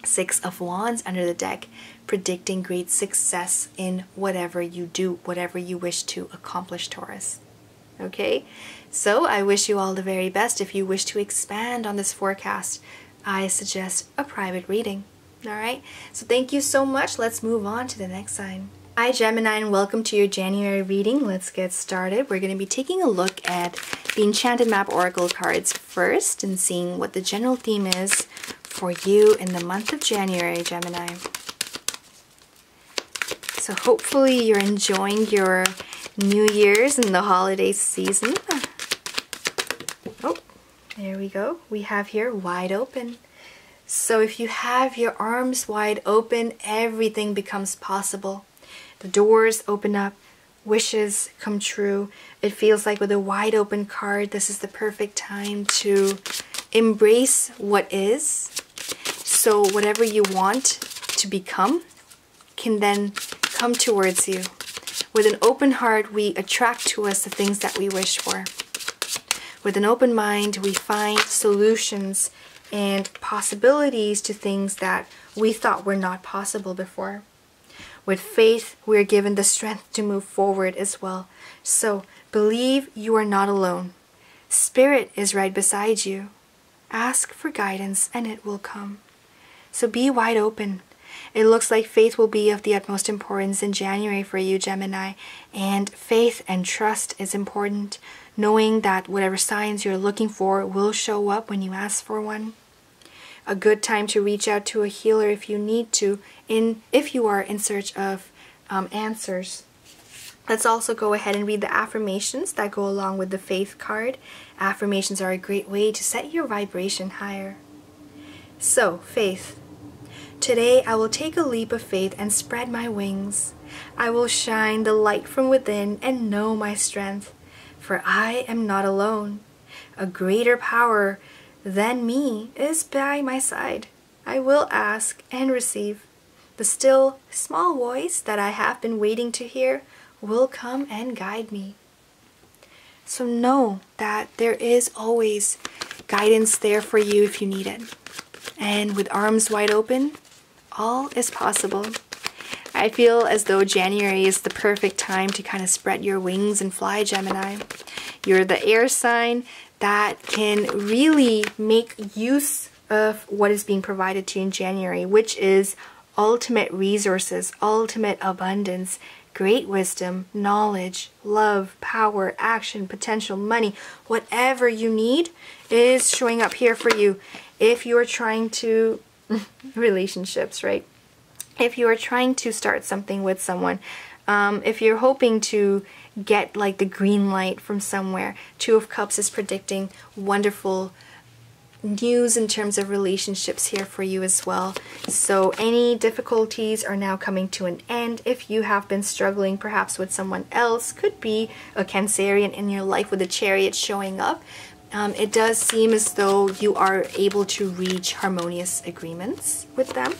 6 of Wands under the deck, predicting great success in whatever you do, whatever you wish to accomplish, Taurus. Okay, so I wish you all the very best. If you wish to expand on this forecast, I suggest a private reading. All right, so thank you so much. Let's move on to the next sign. Hi Gemini, and welcome to your January reading. Let's get started. We're going to be taking a look at the Enchanted Map Oracle cards first and seeing what the general theme is for you in the month of January, Gemini. So hopefully you're enjoying your New Year's and the holiday season. Oh, there we go. We have here wide open. So if you have your arms wide open, everything becomes possible. The doors open up, wishes come true. It feels like with a wide open card, this is the perfect time to embrace what is. So whatever you want to become can then come towards you. With an open heart, we attract to us the things that we wish for. With an open mind, we find solutions and possibilities to things that we thought were not possible before. With faith, we are given the strength to move forward as well. So believe you are not alone. Spirit is right beside you. Ask for guidance and it will come. So be wide open. It looks like faith will be of the utmost importance in January for you, Gemini. And faith and trust is important, knowing that whatever signs you're looking for will show up when you ask for one. A good time to reach out to a healer if you need to, if you are in search of answers. Let's also go ahead and read the affirmations that go along with the faith card. Affirmations are a great way to set your vibration higher. So, faith. Today I will take a leap of faith and spread my wings. I will shine the light from within and know my strength. For I am not alone. A greater power than me is by my side. I will ask and receive. The still, small voice that I have been waiting to hear will come and guide me. So know that there is always guidance there for you if you need it. And with arms wide open, all is possible. I feel as though January is the perfect time to kind of spread your wings and fly, Gemini. You're the air sign that can really make use of what is being provided to you in January, which is ultimate resources, ultimate abundance, great wisdom, knowledge, love, power, action, potential, money. Whatever you need is showing up here for you. If you're trying to relationships, right? If you are trying to start something with someone, if you're hoping to get like the green light from somewhere, 2 of Cups is predicting wonderful news in terms of relationships here for you as well. So any difficulties are now coming to an end. If you have been struggling perhaps with someone else, could be a Cancerian in your life with a Chariot showing up. It does seem as though you are able to reach harmonious agreements with them.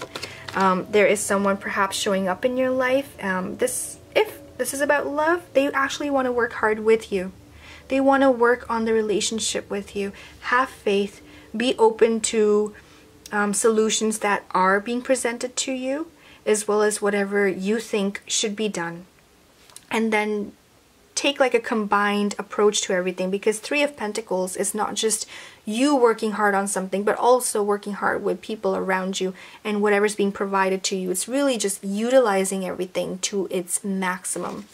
There is someone perhaps showing up in your life. If this is about love, they actually want to work hard with you. They want to work on the relationship with you. Have faith. Be open to solutions that are being presented to you, as well as whatever you think should be done. And then take like a combined approach to everything, because Three of Pentacles is not just you working hard on something, but also working hard with people around you and whatever's being provided to you. It's really just utilizing everything to its maximum.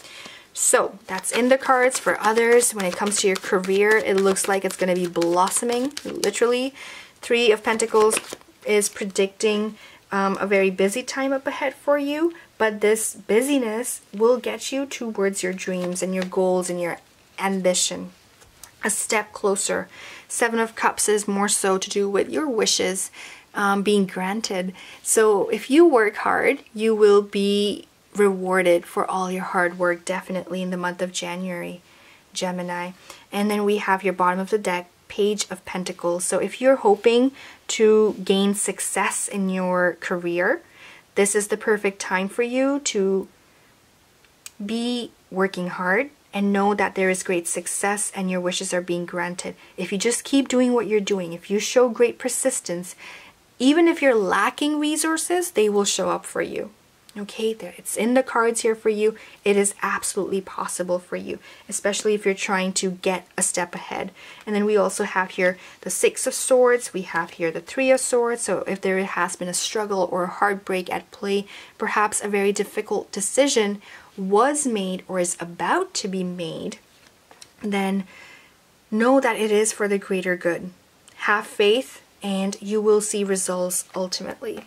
So that's in the cards for others. When it comes to your career, it looks like it's going to be blossoming, literally. Three of Pentacles is predicting a very busy time up ahead for you, but this busyness will get you towards your dreams and your goals and your ambition a step closer. Seven of Cups is more so to do with your wishes being granted. So if you work hard, you will be rewarded for all your hard work, definitely in the month of January, Gemini. And then we have your bottom of the deck, Page of Pentacles. So if you're hoping to gain success in your career, this is the perfect time for you to be working hard and know that there is great success and your wishes are being granted. If you just keep doing what you're doing, if you show great persistence, even if you're lacking resources, they will show up for you. Okay, there, it's in the cards here for you. It is absolutely possible for you, especially if you're trying to get a step ahead. And then we also have here the Six of Swords. We have here the Three of Swords. So if there has been a struggle or a heartbreak at play, perhaps a very difficult decision was made or is about to be made, then know that it is for the greater good. Have faith and you will see results ultimately.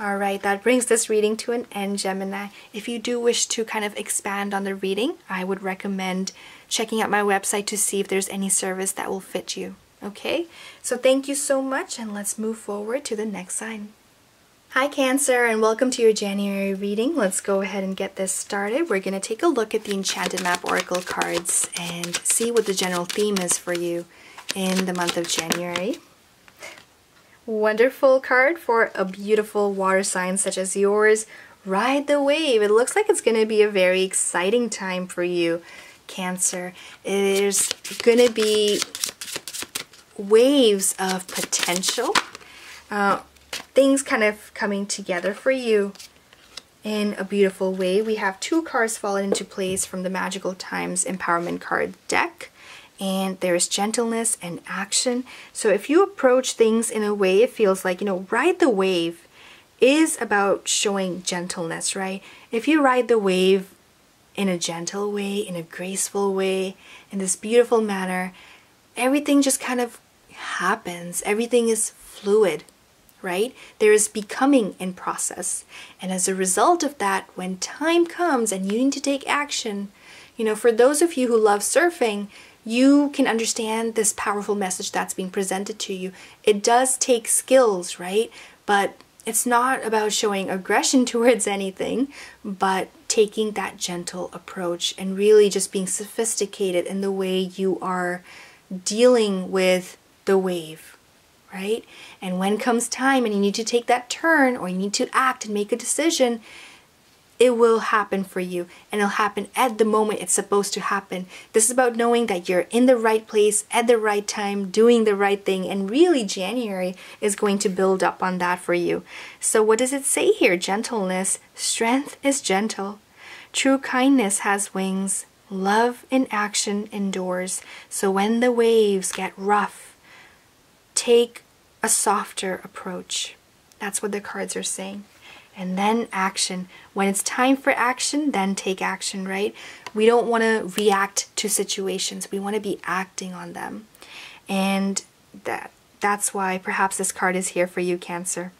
Alright, that brings this reading to an end, Gemini. If you do wish to kind of expand on the reading, I would recommend checking out my website to see if there's any service that will fit you. Okay, so thank you so much, and let's move forward to the next sign. Hi Cancer, and welcome to your January reading. Let's go ahead and get this started. We're going to take a look at the Enchanted Map Oracle cards and see what the general theme is for you in the month of January. Wonderful card for a beautiful water sign such as yours. Ride the wave. It looks like it's going to be a very exciting time for you, Cancer. There's going to be waves of potential. Things kind of coming together for you in a beautiful way. We have two cards falling into place from the Magical Times Empowerment card deck. And there's gentleness and action. So if you approach things in a way, it feels like, ride the wave is about showing gentleness, right? If you ride the wave in a gentle way, in a graceful way, in this beautiful manner, everything just kind of happens. Everything is fluid, right? There is becoming in process. And as a result of that, when time comes and you need to take action, for those of you who love surfing, you can understand this powerful message that's being presented to you. It does take skills, right? But it's not about showing aggression towards anything, but taking that gentle approach and really just being sophisticated in the way you are dealing with the wave, right? And when comes time and you need to take that turn or you need to act and make a decision, it will happen for you, and it'll happen at the moment it's supposed to happen. This is about knowing that you're in the right place at the right time, doing the right thing, and really January is going to build up on that for you. So what does it say here? Gentleness. Strength is gentle. True kindness has wings. Love in action endures. So when the waves get rough, take a softer approach. That's what the cards are saying. And then action. When it's time for action, then take action, right? We don't want to react to situations. We want to be acting on them. And that's why perhaps this card is here for you, Cancer.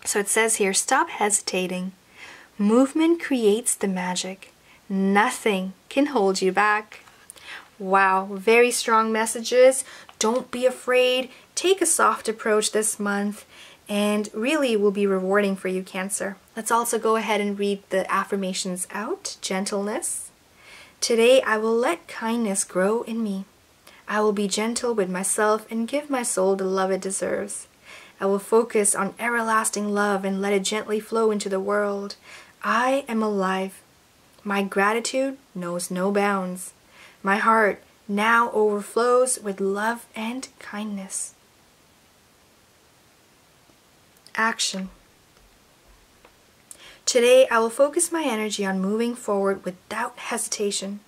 So it says here, stop hesitating. Movement creates the magic. Nothing can hold you back. Wow, very strong messages. Don't be afraid. Take a soft approach this month. And really will be rewarding for you, Cancer. Let's also go ahead and read the affirmations out. Gentleness. Today I will let kindness grow in me. I will be gentle with myself and give my soul the love it deserves. I will focus on everlasting love and let it gently flow into the world. I am alive. My gratitude knows no bounds. My heart now overflows with love and kindness. Action. Today I will focus my energy on moving forward without hesitation.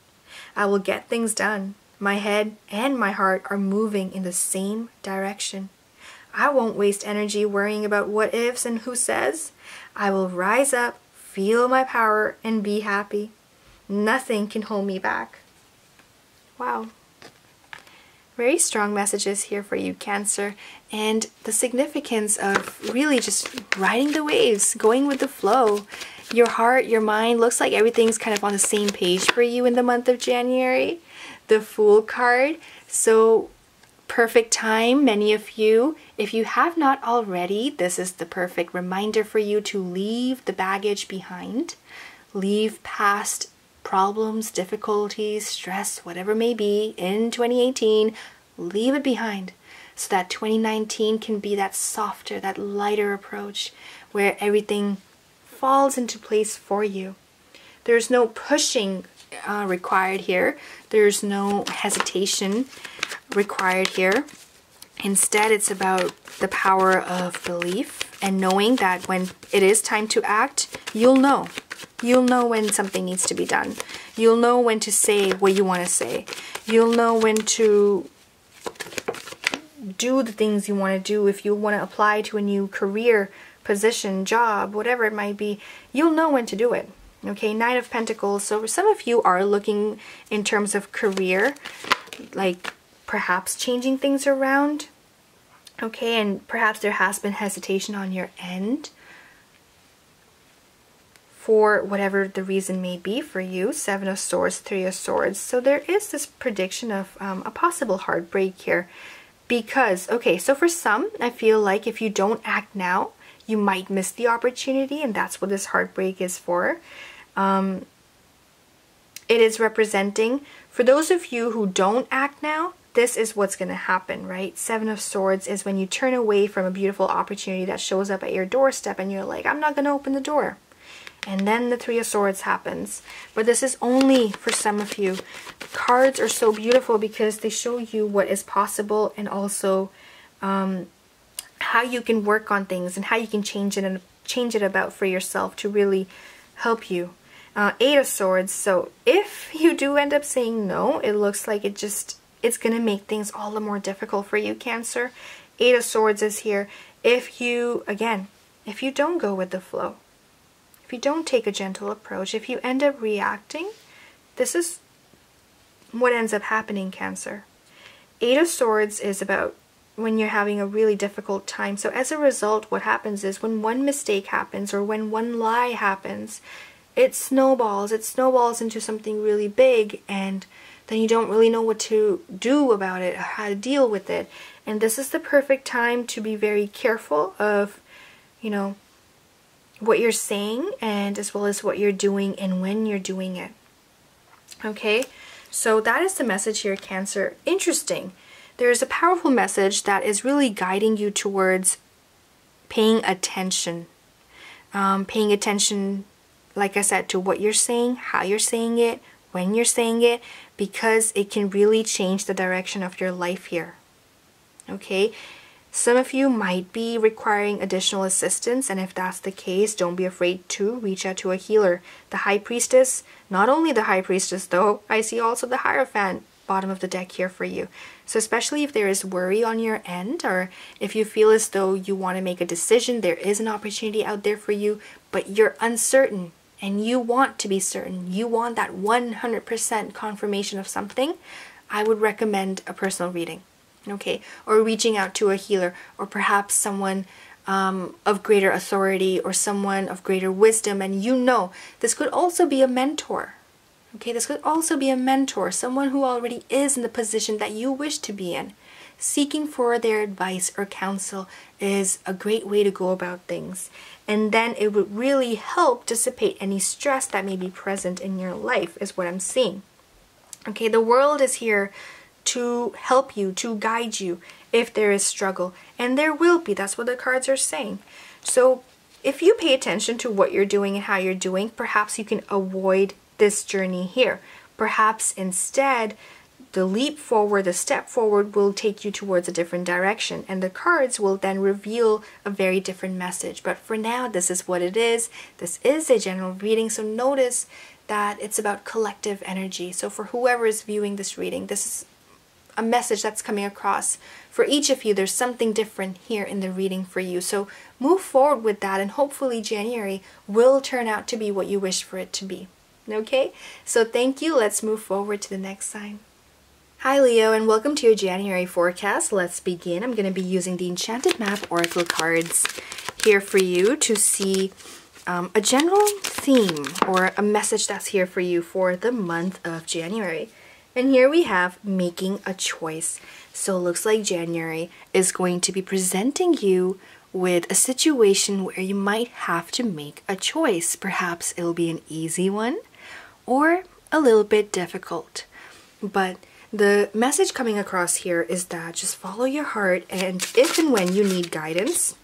I will get things done. My head and my heart are moving in the same direction. I won't waste energy worrying about what ifs and who says. I will rise up, feel my power, and be happy. Nothing can hold me back. Wow. Very strong messages here for you, Cancer. And the significance of really just riding the waves, going with the flow. Your heart, your mind, looks like everything's kind of on the same page for you in the month of January. The Fool card. So perfect time, many of you. If you have not already, this is the perfect reminder for you to leave the baggage behind. Leave past problems, difficulties, stress, whatever may be in 2018. Leave it behind so that 2019 can be that softer, that lighter approach where everything falls into place for you. There's no pushing required here. There's no hesitation required here. Instead, it's about the power of belief and knowing that when it is time to act, you'll know. You'll know when something needs to be done. You'll know when to say what you want to say. You'll know when to do the things you want to do. If you want to apply to a new career, position, job, whatever it might be, you'll know when to do it. Okay, Knight of Pentacles. So some of you are looking in terms of career, like perhaps changing things around. Okay, and perhaps there has been hesitation on your end for whatever the reason may be for you. 7 of Swords, 3 of Swords. So there is this prediction of a possible heartbreak here. Because, okay, so for some, I feel like if you don't act now, you might miss the opportunity, and that's what this heartbreak is for. It is representing, for those of you who don't act now, this is what's going to happen, right? 7 of Swords is when you turn away from a beautiful opportunity that shows up at your doorstep and you're like, I'm not going to open the door. And then the 3 of Swords happens. But this is only for some of you. Cards are so beautiful because they show you what is possible and also how you can work on things and how you can change it about for yourself to really help you. 8 of Swords. So if you do end up saying no, it looks like it's going to make things all the more difficult for you, Cancer. 8 of Swords is here. If you don't go with the flow, if you don't take a gentle approach, if you end up reacting, this is what ends up happening, Cancer. 8 of Swords is about when you're having a really difficult time. So as a result, what happens is when one mistake happens or when one lie happens, it snowballs. It snowballs into something really big, and then you don't really know what to do about it, or how to deal with it. And this is the perfect time to be very careful of, what you're saying, and as well as what you're doing and when you're doing it. Okay, so that is the message here, Cancer. Interesting. There's a powerful message that is really guiding you towards paying attention. Paying attention, like I said, to what you're saying, how you're saying it, when you're saying it, because it can really change the direction of your life here. Okay? Some of you might be requiring additional assistance, and if that's the case, don't be afraid to reach out to a healer. The High Priestess, not only the High Priestess though, I see also the Hierophant, bottom of the deck here for you. So especially if there is worry on your end, or if you feel as though you want to make a decision, there is an opportunity out there for you, but you're uncertain and you want to be certain, you want that 100% confirmation of something, I would recommend a personal reading. Okay, or reaching out to a healer, or perhaps someone of greater authority or someone of greater wisdom. And this could also be a mentor. Okay, this could also be a mentor, someone who already is in the position that you wish to be in. Seeking for their advice or counsel is a great way to go about things. And then it would really help dissipate any stress that may be present in your life, is what I'm seeing. Okay, the world is here to help you, to guide you if there is struggle. And there will be. That's what the cards are saying. So if you pay attention to what you're doing and how you're doing, perhaps you can avoid this journey here. Perhaps instead, the leap forward, the step forward will take you towards a different direction. And the cards will then reveal a very different message. But for now, this is what it is. This is a general reading. So notice that it's about collective energy. So for whoever is viewing this reading, this is a message that's coming across. For each of you, there's something different here in the reading for you. So move forward with that, and hopefully January will turn out to be what you wish for it to be. Okay? So thank you. Let's move forward to the next sign. Hi Leo, and welcome to your January forecast. Let's begin. I'm going to be using the Enchanted Map Oracle cards here for you to see a general theme or a message that's here for you for the month of January. And here we have making a choice. So it looks like January is going to be presenting you with a situation where you might have to make a choice. Perhaps it'll be an easy one or a little bit difficult. But the message coming across here is that just follow your heart, and if and when you need guidance,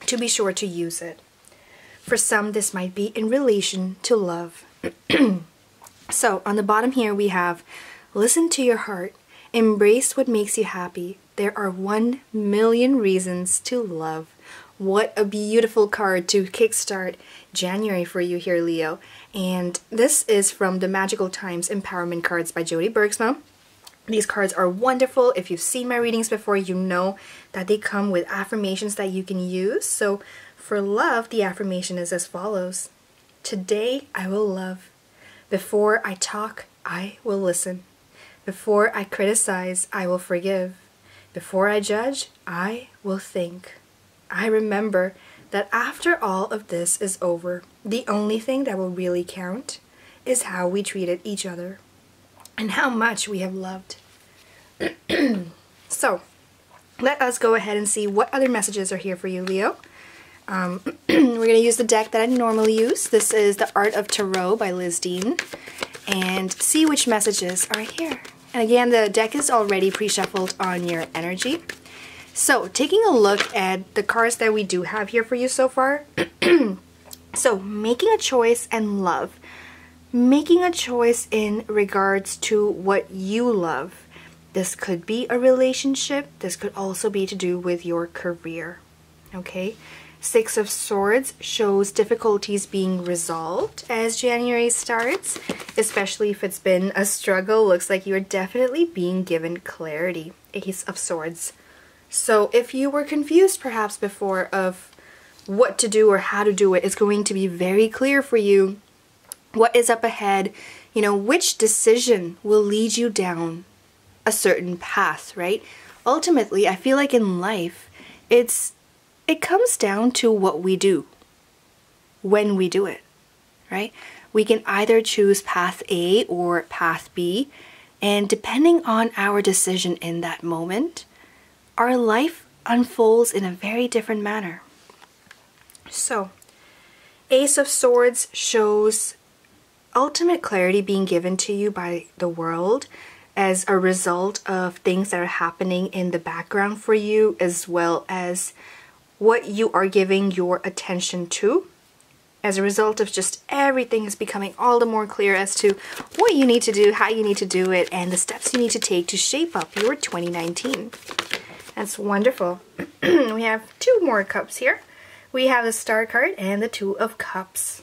to be sure to use it. For some, this might be in relation to love. So on the bottom here we have, listen to your heart, embrace what makes you happy. There are 1 million reasons to love. What a beautiful card to kickstart January for you here, Leo. And this is from the Magical Times Empowerment Cards by Jody Bergsma. These cards are wonderful. If you've seen my readings before, you know that they come with affirmations that you can use. So for love, the affirmation is as follows. Today I will love. Before I talk, I will listen. Before I criticize, I will forgive. Before I judge, I will think. I remember that after all of this is over, the only thing that will really count is how we treated each other and how much we have loved. So, let us go ahead and see what other messages are here for you, Leo. We're going to use the deck that I normally use. This is The Art of Tarot by Liz Dean. And see which messages are here. And again, the deck is already pre-shuffled on your energy. So, taking a look at the cards that we do have here for you so far. So, making a choice and love. Making a choice in regards to what you love. This could be a relationship. This could also be to do with your career. Okay? 6 of Swords shows difficulties being resolved as January starts, especially if it's been a struggle. Looks like you're definitely being given clarity. Ace of Swords. So if you were confused perhaps before of what to do or how to do it, it's going to be very clear for you what is up ahead, you know, which decision will lead you down a certain path, right? Ultimately, I feel like in life, it comes down to what we do when we do it, right? We can either choose path A or path B, and depending on our decision in that moment, our life unfolds in a very different manner. So, Ace of Swords shows ultimate clarity being given to you by the world as a result of things that are happening in the background for you, as well as what you are giving your attention to. As a result of just everything is becoming all the more clear as to what you need to do, how you need to do it, and the steps you need to take to shape up your 2019. That's wonderful. We have 2 more cups here. We have the Star card and the 2 of Cups.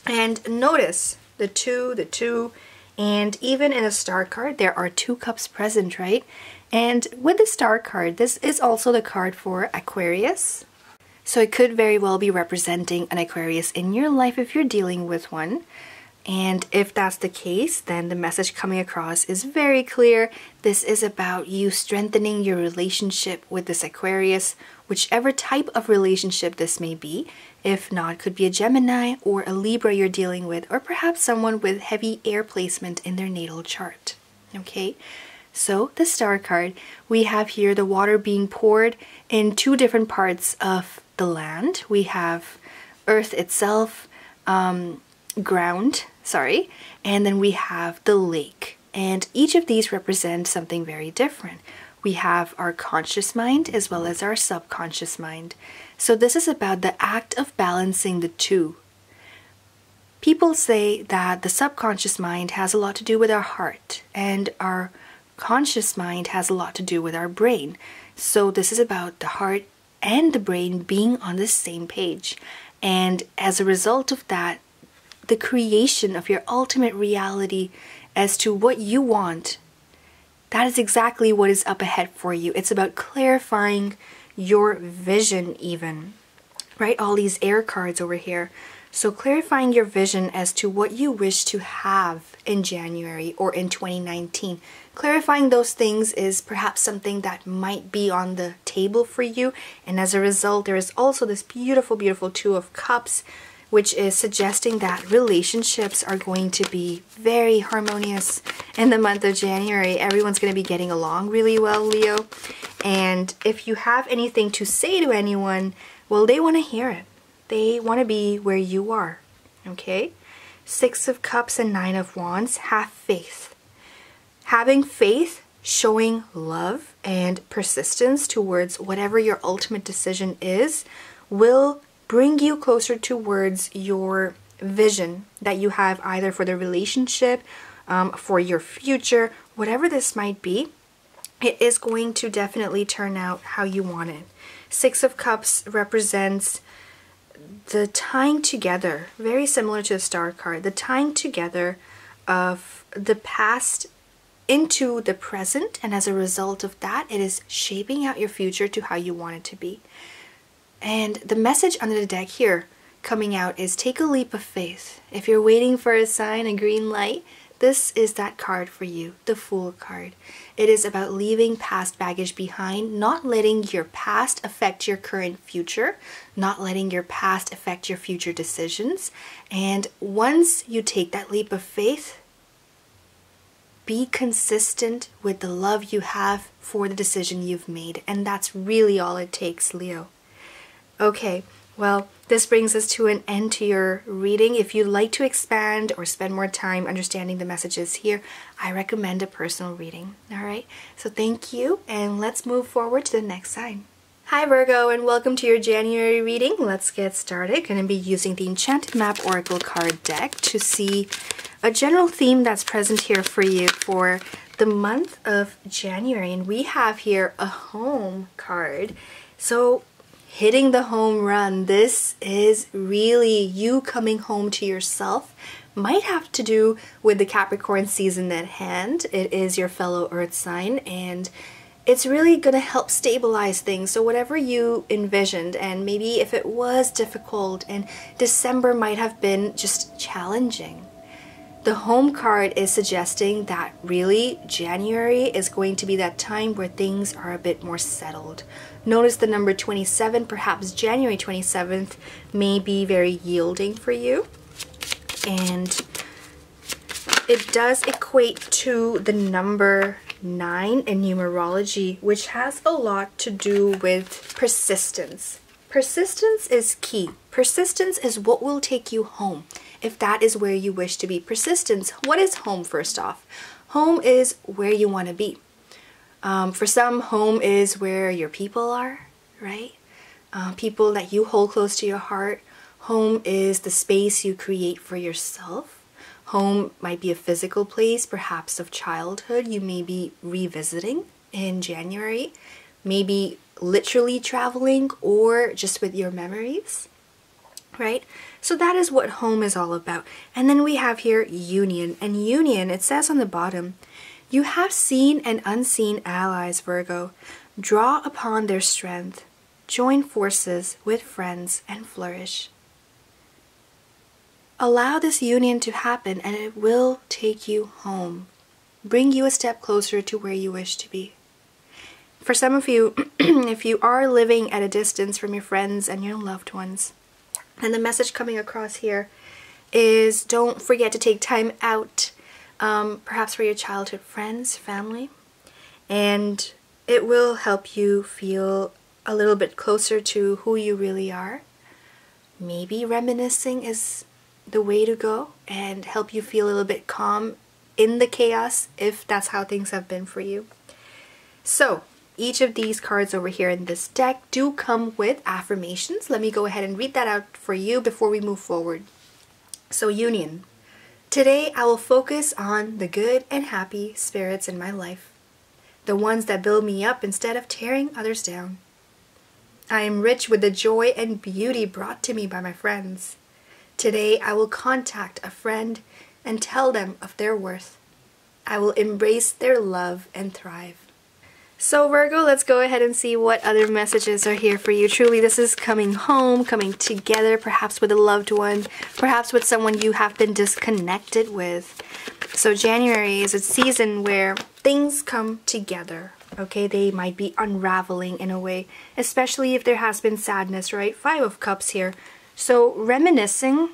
And notice the 2, and even in a Star card, there are 2 cups present, right? And with the Star card, this is also the card for Aquarius. So it could very well be representing an Aquarius in your life if you're dealing with one. And if that's the case, then the message coming across is very clear. This is about you strengthening your relationship with this Aquarius, whichever type of relationship this may be. If not, could be a Gemini or a Libra you're dealing with, or perhaps someone with heavy air placement in their natal chart. Okay, so the Star card, we have here the water being poured in 2 different parts of the land. We have Earth itself, ground, and then we have the lake. And each of these represent something very different. We have our conscious mind as well as our subconscious mind. So this is about the act of balancing the 2. People say that the subconscious mind has a lot to do with our heart, and our conscious mind has a lot to do with our brain. So this is about the heart and the brain being on the same page. And as a result of that, the creation of your ultimate reality as to what you want, that is exactly what is up ahead for you. It's about clarifying your vision even, right? All these air cards over here. So clarifying your vision as to what you wish to have in January or in 2019. Clarifying those things is perhaps something that might be on the table for you. And as a result, there is also this beautiful, beautiful Two of Cups, which is suggesting that relationships are going to be very harmonious in the month of January. Everyone's going to be getting along really well, Leo. And if you have anything to say to anyone, well, they want to hear it. They want to be where you are, okay? Six of Cups and Nine of Wands. Have faith. Having faith, showing love and persistence towards whatever your ultimate decision is, will bring you closer towards your vision that you have either for the relationship, for your future, whatever this might be. It is going to definitely turn out how you want it. Six of Cups represents the tying together, very similar to the Star card, the tying together of the past into the present, and as a result of that, it is shaping out your future to how you want it to be. And the message under the deck here coming out is take a leap of faith. If you're waiting for a sign, a green light, this is that card for you, the Fool card. It is about leaving past baggage behind, not letting your past affect your current future, not letting your past affect your future decisions. And once you take that leap of faith, be consistent with the love you have for the decision you've made. And that's really all it takes, Leo. Okay, well, this brings us to an end to your reading. If you'd like to expand or spend more time understanding the messages here, I recommend a personal reading. All right, so thank you, and let's move forward to the next sign. Hi Virgo, and welcome to your January reading. Let's get started. Going to be using the Enchanted Map Oracle card deck to see a general theme that's present here for you for the month of January. And we have here a home card. So hitting the home run, this is really you coming home to yourself. Might have to do with the Capricorn season at hand. It is your fellow earth sign, and it's really going to help stabilize things. So whatever you envisioned, and maybe if it was difficult and December might have been just challenging, the home card is suggesting that really January is going to be that time where things are a bit more settled. Notice the number 27, perhaps January 27th may be very yielding for you. And it does equate to the number 9 in numerology, which has a lot to do with persistence. Persistence is key. Persistence is what will take you home if that is where you wish to be. Persistence, what is home first off? Home is where you want to be. For some, home is where your people are, right? People that you hold close to your heart. Home is the space you create for yourself. Home might be a physical place, perhaps of childhood you may be revisiting in January. Maybe literally traveling or just with your memories, right? So that is what home is all about. And then we have here union. And union, it says on the bottom, you have seen and unseen allies, Virgo. Draw upon their strength. Join forces with friends and flourish. Allow this union to happen and it will take you home. Bring you a step closer to where you wish to be. For some of you, if you are living at a distance from your friends and your loved ones, and the message coming across here is don't forget to take time out, perhaps for your childhood friends, family, and it will help you feel a little bit closer to who you really are. Maybe reminiscing is the way to go and help you feel a little bit calm in the chaos if that's how things have been for you. So each of these cards over here in this deck do come with affirmations. Let me go ahead and read that out for you before we move forward. So union. Today I will focus on the good and happy spirits in my life, the ones that build me up instead of tearing others down. I am rich with the joy and beauty brought to me by my friends. Today I will contact a friend and tell them of their worth. I will embrace their love and thrive. So Virgo, let's go ahead and see what other messages are here for you. Truly, this is coming home, coming together, perhaps with a loved one, perhaps with someone you have been disconnected with. So January is a season where things come together, okay? They might be unraveling in a way, especially if there has been sadness, right? 5 of Cups here. So reminiscing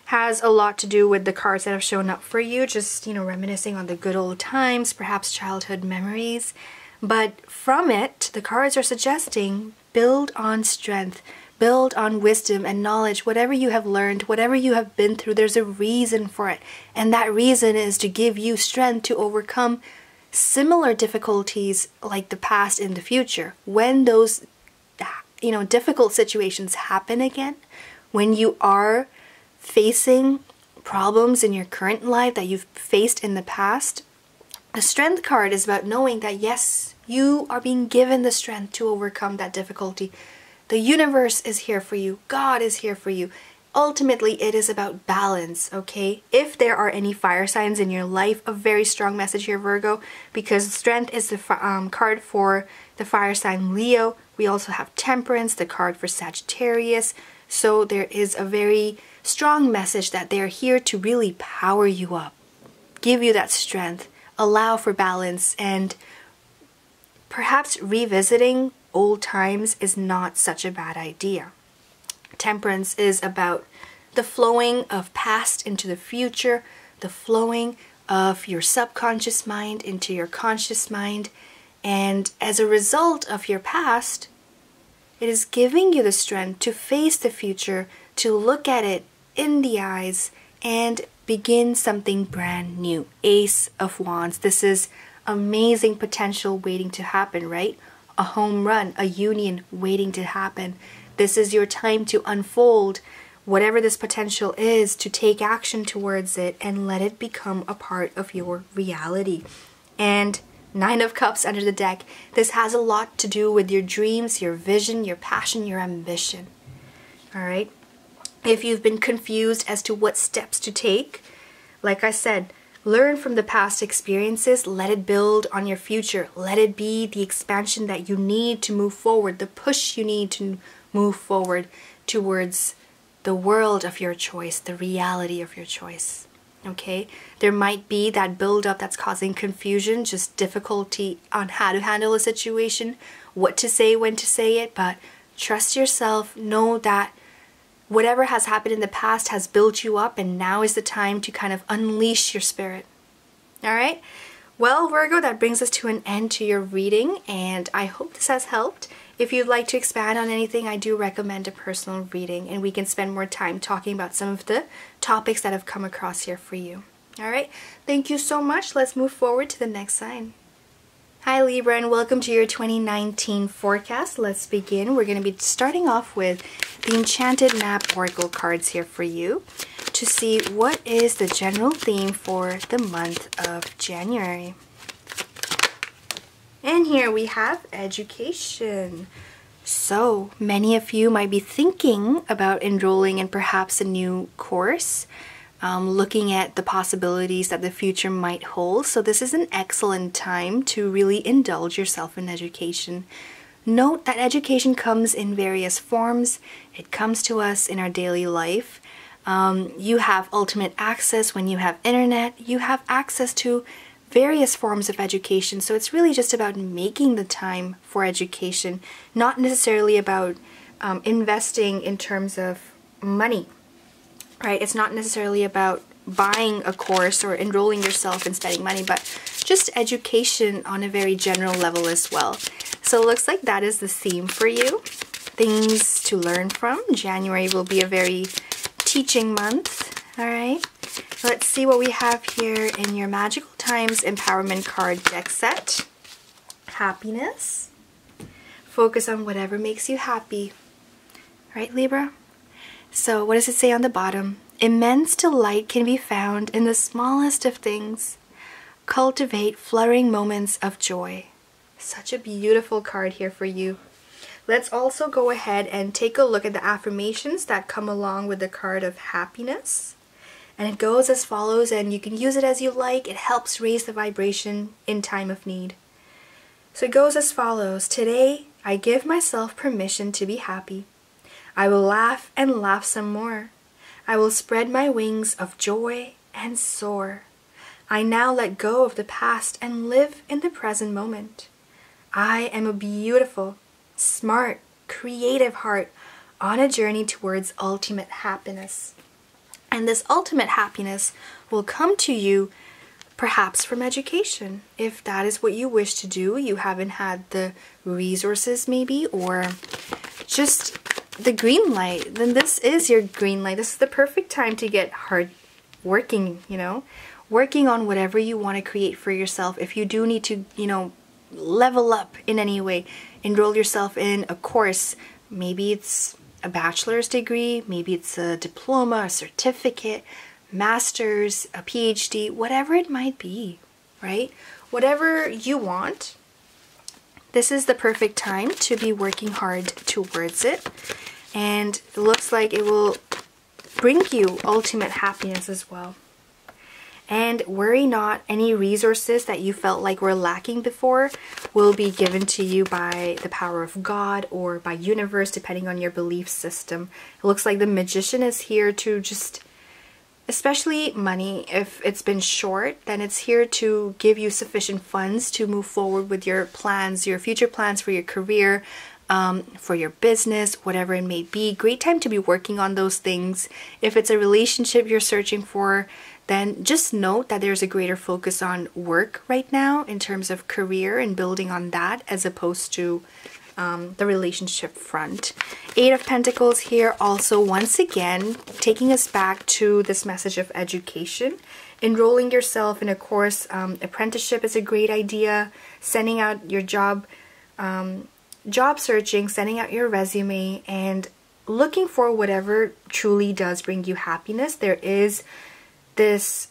has a lot to do with the cards that have shown up for you. Just, reminiscing on the good old times, perhaps childhood memories. But from it, the cards are suggesting build on strength, build on wisdom and knowledge. Whatever you have learned, whatever you have been through, there's a reason for it. And that reason is to give you strength to overcome similar difficulties like the past in the future. When those, difficult situations happen again, when you are facing problems in your current life that you've faced in the past, the strength card is about knowing that yes, you are being given the strength to overcome that difficulty. The universe is here for you. God is here for you. Ultimately, it is about balance, okay? If there are any fire signs in your life, a very strong message here, Virgo, because strength is the card for the fire sign Leo. We also have temperance, the card for Sagittarius. So there is a very strong message that they're here to really power you up, give you that strength, allow for balance, and perhaps revisiting old times is not such a bad idea. Temperance is about the flowing of past into the future, the flowing of your subconscious mind into your conscious mind, and as a result of your past, it is giving you the strength to face the future, to look at it in the eyes, and begin something brand new. Ace of Wands. This is amazing potential waiting to happen, right? A home run, a union waiting to happen. This is your time to unfold whatever this potential is, to take action towards it and let it become a part of your reality. And 9 of Cups under the deck. This has a lot to do with your dreams, your vision, your passion, your ambition. All right? If you've been confused as to what steps to take, like I said, learn from the past experiences, let it build on your future. Let it be the expansion that you need to move forward, the push you need to move forward towards the world of your choice, the reality of your choice. Okay? There might be that build-up that's causing confusion, just difficulty on how to handle a situation, what to say, when to say it, but trust yourself, know that whatever has happened in the past has built you up, and now is the time to kind of unleash your spirit. All right? Well, Virgo, that brings us to an end to your reading, and I hope this has helped. If you'd like to expand on anything, I do recommend a personal reading, and we can spend more time talking about some of the topics that have come across here for you. All right? Thank you so much. Let's move forward to the next sign. Hi Libra, and welcome to your 2019 forecast. Let's begin. We're going to be starting off with the Enchanted Map Oracle cards here for you to see what is the general theme for the month of January. And here we have education. So many of you might be thinking about enrolling in perhaps a new course, looking at the possibilities that the future might hold. So this is an excellent time to really indulge yourself in education. Note that education comes in various forms. It comes to us in our daily life. You have ultimate access when you have internet. You have access to various forms of education. So it's really just about making the time for education, not necessarily about investing in terms of money. Right? It's not necessarily about buying a course or enrolling yourself and spending money, but just education on a very general level as well. So it looks like that is the theme for you. Things to learn from. January will be a very teaching month. All right. Let's see what we have here in your Magical Times Empowerment card deck set. Happiness. Focus on whatever makes you happy. Right, Libra? So what does it say on the bottom? Immense delight can be found in the smallest of things. Cultivate fluttering moments of joy. Such a beautiful card here for you. Let's also go ahead and take a look at the affirmations that come along with the card of happiness. And it goes as follows, and you can use it as you like. It helps raise the vibration in time of need. So it goes as follows. Today, I give myself permission to be happy. I will laugh and laugh some more. I will spread my wings of joy and soar. I now let go of the past and live in the present moment. I am a beautiful, smart, creative heart on a journey towards ultimate happiness. And this ultimate happiness will come to you perhaps from education. If that is what you wish to do, you haven't had the resources maybe, or just the green light, then this is your green light. This is the perfect time to get hard working, working on whatever you want to create for yourself. If you do need to, level up in any way, enroll yourself in a course. Maybe it's a bachelor's degree, maybe it's a diploma, a certificate, master's, a PhD, whatever it might be, right? Whatever you want, this is the perfect time to be working hard towards it. And it looks like it will bring you ultimate happiness as well. And worry not, any resources that you felt like were lacking before will be given to you by the power of God or by universe, depending on your belief system. It looks like the magician is here to just, especially money, if it's been short, then it's here to give you sufficient funds to move forward with your plans, your future plans for your career, for your business, whatever it may be. Great time to be working on those things. If it's a relationship you're searching for, then just note that there's a greater focus on work right now in terms of career and building on that as opposed to the relationship front. Eight of Pentacles here also, once again, taking us back to this message of education. Enrolling yourself in a course, apprenticeship is a great idea. Sending out your job searching, sending out your resume, and looking for whatever truly does bring you happiness. There is this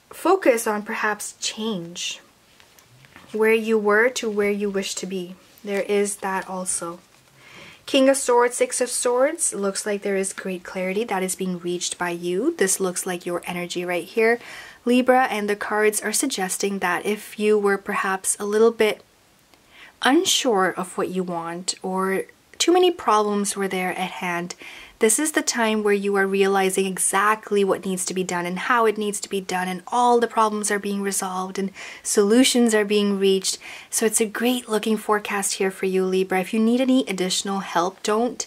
focus on perhaps change, where you were to where you wish to be. There is that also. King of Swords, Six of Swords, looks like there is great clarity that is being reached by you. This looks like your energy right here, Libra, and the cards are suggesting that if you were perhaps a little bit unsure of what you want, or too many problems were there at hand, this is the time where you are realizing exactly what needs to be done and how it needs to be done, and all the problems are being resolved and solutions are being reached. So it's a great looking forecast here for you, Libra. If you need any additional help, don't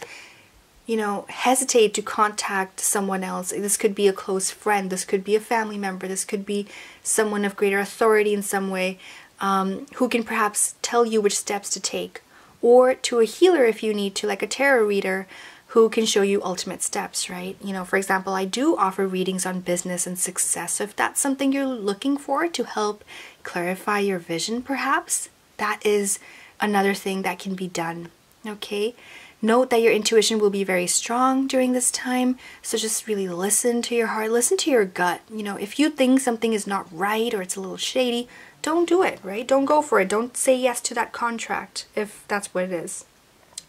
hesitate to contact someone else. This could be a close friend, this could be a family member, this could be someone of greater authority in some way, who can perhaps tell you which steps to take, or to a healer if you need to, like a tarot reader, who can show you ultimate steps, right? For example, I do offer readings on business and success. So if that's something you're looking for to help clarify your vision, perhaps, that is another thing that can be done, okay? Note that your intuition will be very strong during this time. So just really listen to your heart, listen to your gut. If you think something is not right or it's a little shady, don't do it, right? Don't go for it. Don't say yes to that contract if that's what it is,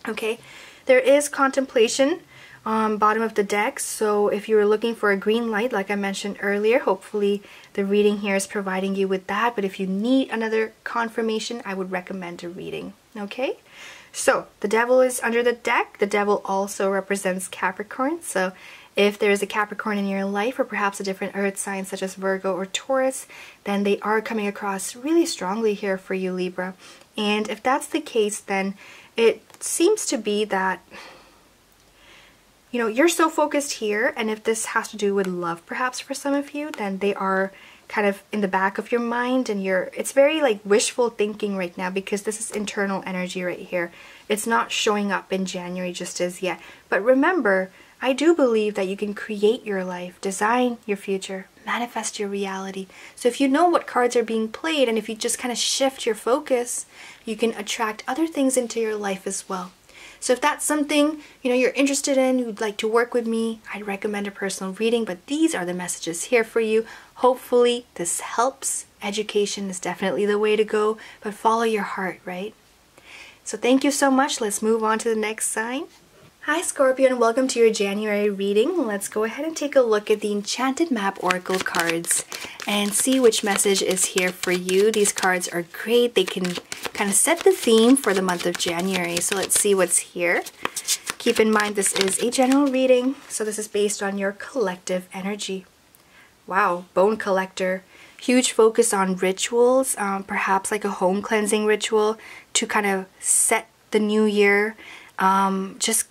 okay? There is contemplation on bottom of the deck, so if you were looking for a green light, like I mentioned earlier, hopefully the reading here is providing you with that. But if you need another confirmation, I would recommend a reading, okay? So the devil is under the deck. The devil also represents Capricorn, so if there is a Capricorn in your life, or perhaps a different earth sign such as Virgo or Taurus, then they are coming across really strongly here for you, Libra. And if that's the case, then it seems to be that, you're so focused here, and if this has to do with love perhaps for some of you, then they are kind of in the back of your mind, and it's very like wishful thinking right now, because this is internal energy right here. It's not showing up in January just as yet. But remember, I do believe that you can create your life, design your future, manifest your reality. So if you know what cards are being played, and if you just kind of shift your focus, you can attract other things into your life as well. So if that's something you're interested in, you'd like to work with me, I'd recommend a personal reading. But these are the messages here for you. Hopefully this helps. Education is definitely the way to go, but follow your heart, right? So thank you so much. Let's move on to the next sign. Hi Scorpio, and welcome to your January reading. Let's go ahead and take a look at the Enchanted Map Oracle cards and see which message is here for you. These cards are great. They can kind of set the theme for the month of January. So let's see what's here. Keep in mind this is a general reading, so this is based on your collective energy. Wow, Bone Collector. Huge focus on rituals, perhaps like a home cleansing ritual to kind of set the new year. Just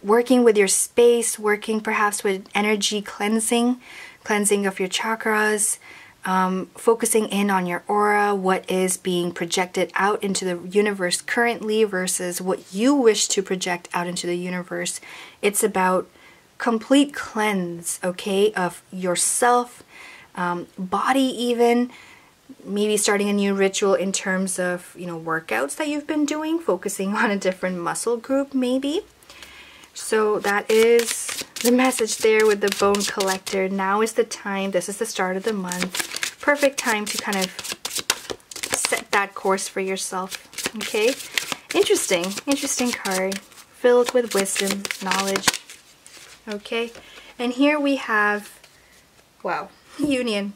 working with your space, working perhaps with energy cleansing of your chakras, focusing in on your aura, what is being projected out into the universe currently versus what you wish to project out into the universe. It's about complete cleanse, okay, of yourself, body even, maybe starting a new ritual in terms of, you know, workouts that you've been doing, focusing on a different muscle group maybe. So that is the message there with the Bone Collector. Now is the time. This is the start of the month. Perfect time to kind of set that course for yourself. Okay? Interesting card. Filled with wisdom, knowledge. Okay? And here we have, wow, Union.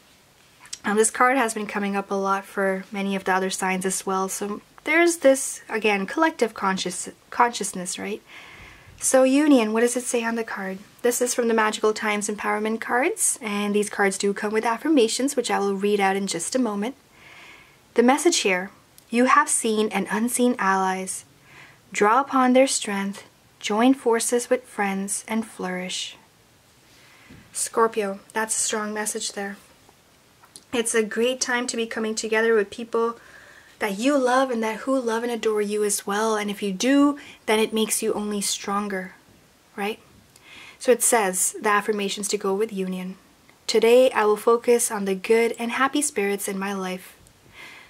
This card has been coming up a lot for many of the other signs as well. So there's this, again, collective consciousness, right? So Union, what does it say on the card? This is from the Magical Times Empowerment cards, and these cards do come with affirmations, which I will read out in just a moment. The message here: you have seen and unseen allies. Draw upon their strength, join forces with friends, and flourish. Scorpio, that's a strong message there. It's a great time to be coming together with people that you love and that who love and adore you as well. And if you do, then it makes you only stronger, right? So it says, the affirmations to go with Union. Today I will focus on the good and happy spirits in my life,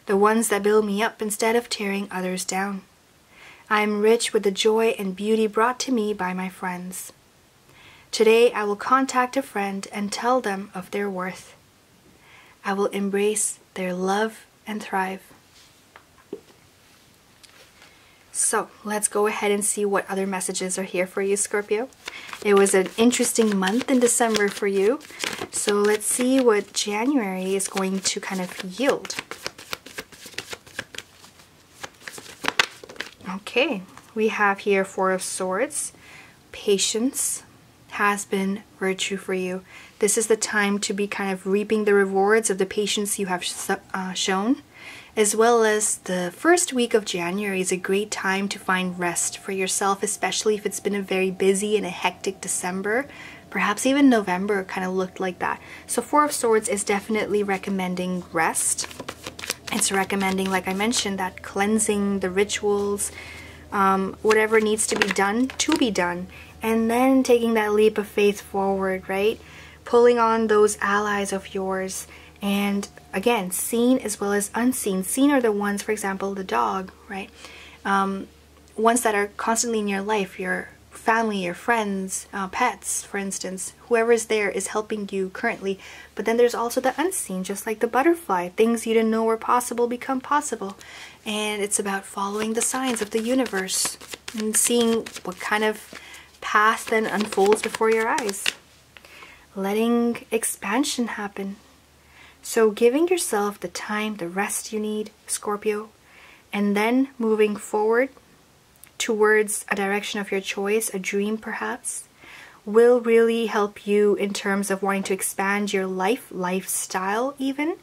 the ones that build me up instead of tearing others down. I am rich with the joy and beauty brought to me by my friends. Today I will contact a friend and tell them of their worth. I will embrace their love and thrive. So let's go ahead and see what other messages are here for you, Scorpio. It was an interesting month in December for you. So let's see what January is going to kind of yield. Okay, we have here Four of Swords. Patience has been virtue for you. This is the time to be kind of reaping the rewards of the patience you have shown. As well as the first week of January is a great time to find rest for yourself, especially if it's been a very busy and a hectic December. Perhaps even November kind of looked like that. So Four of Swords is definitely recommending rest. It's recommending, like I mentioned, that cleansing, the rituals, whatever needs to be done. And then taking that leap of faith forward, right? Pulling on those allies of yours. And again, seen as well as unseen. Seen are the ones, for example, the dog, right? Ones that are constantly in your life, your family, your friends, pets, for instance. Whoever is there is helping you currently. But then there's also the unseen, just like the butterfly. Things you didn't know were possible become possible. And it's about following the signs of the universe and seeing what kind of path then unfolds before your eyes. Letting expansion happen. So giving yourself the time, the rest you need, Scorpio, and then moving forward towards a direction of your choice, a dream perhaps, will really help you in terms of wanting to expand your lifestyle even.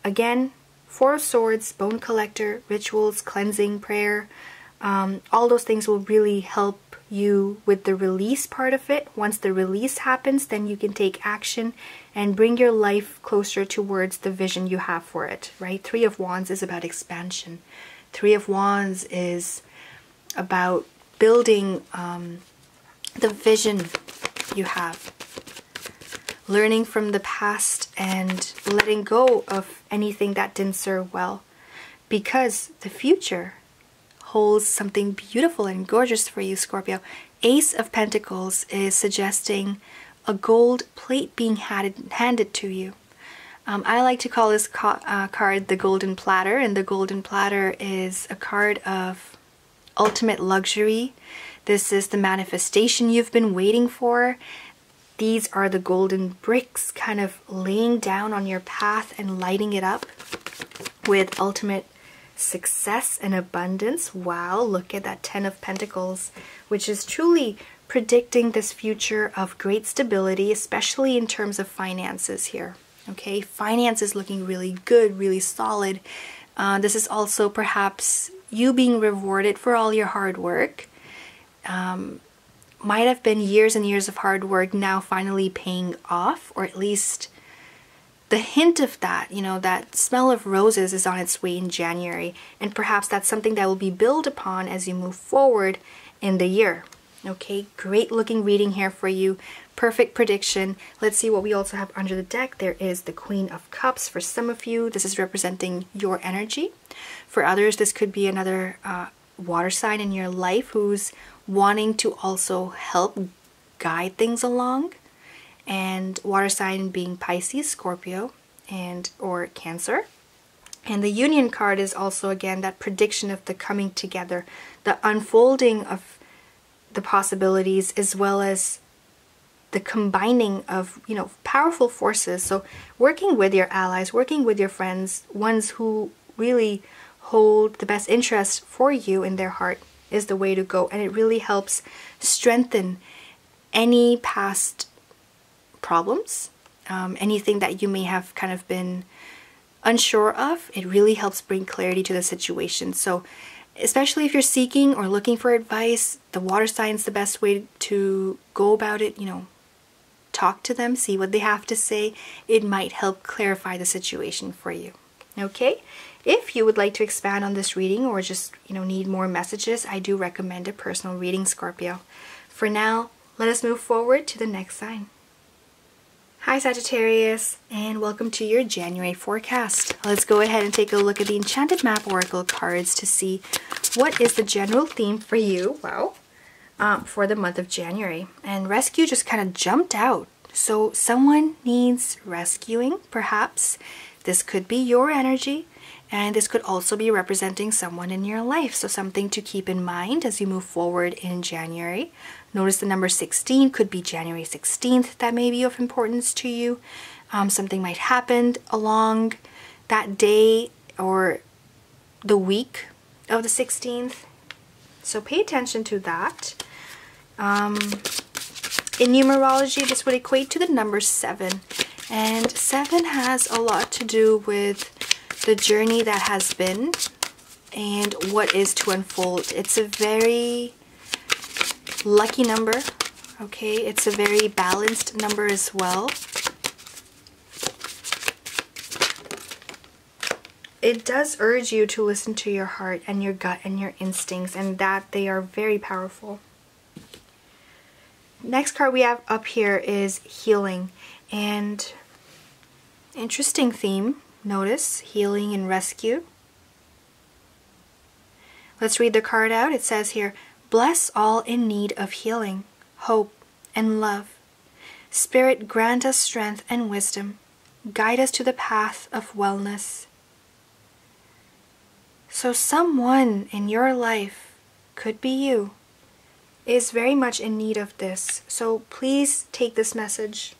Again, Four of Swords, Bone Collector, rituals, cleansing, prayer, all those things will really help you with the release part of it. Once the release happens, then you can take action and bring your life closer towards the vision you have for it, right? Three of Wands is about expansion. Three of Wands is about building the vision you have. Learning from the past and letting go of anything that didn't serve well. Because the future holds something beautiful and gorgeous for you, Scorpio. Ace of Pentacles is suggesting a gold plate being handed to you. I like to call this card the Golden Platter, and the Golden Platter is a card of ultimate luxury. This is the manifestation you've been waiting for. These are the golden bricks kind of laying down on your path and lighting it up with ultimate success and abundance. Wow, look at that 10 of Pentacles, which is truly predicting this future of great stability, especially in terms of finances here. Okay, finance is looking really good, really solid. This is also perhaps you being rewarded for all your hard work. Might have been years and years of hard work now finally paying off, or at least the hint of that, you know, that smell of roses is on its way in January, and perhaps that's something that will be built upon as you move forward in the year. Okay, great looking reading here for you. Perfect prediction. Let's see what we also have under the deck. There is the Queen of Cups for some of you. This is representing your energy. For others, this could be another water sign in your life who's wanting to also help guide things along. And water sign being Pisces, Scorpio, and or Cancer. And the Union card is also, again, that prediction of the coming together, the unfolding of the possibilities, as well as the combining of, you know, powerful forces. So working with your allies, working with your friends, ones who really hold the best interest for you in their heart is the way to go. And it really helps strengthen any past problems, anything that you may have kind of been unsure of. It really helps bring clarity to the situation. So especially if you're seeking or looking for advice, the water sign's the best way to go about it. You know, talk to them, see what they have to say. It might help clarify the situation for you. Okay? If you would like to expand on this reading or just, you know, need more messages, I do recommend a personal reading, Scorpio. For now, let us move forward to the next sign. Hi Sagittarius, and welcome to your January forecast. Let's go ahead and take a look at the Enchanted Map Oracle cards to see what is the general theme for you, for the month of January. And rescue just kind of jumped out. So someone needs rescuing, perhaps. This could be your energy, and this could also be representing someone in your life. So something to keep in mind as you move forward in January. Notice the number 16 could be January 16th. That may be of importance to you. Something might happen along that day or the week of the 16th. So pay attention to that. In numerology, this would equate to the number 7. And 7 has a lot to do with the journey that has been and what is to unfold. It's a very lucky number, okay? It's a very balanced number as well. It does urge you to listen to your heart and your gut and your instincts, and that they are very powerful. Next card we have up here is healing, and interesting theme. Notice healing and rescue. Let's read the card out. It says here, bless all in need of healing, hope, and love. Spirit, grant us strength and wisdom. Guide us to the path of wellness. So someone in your life, could be you, is very much in need of this. So please take this message,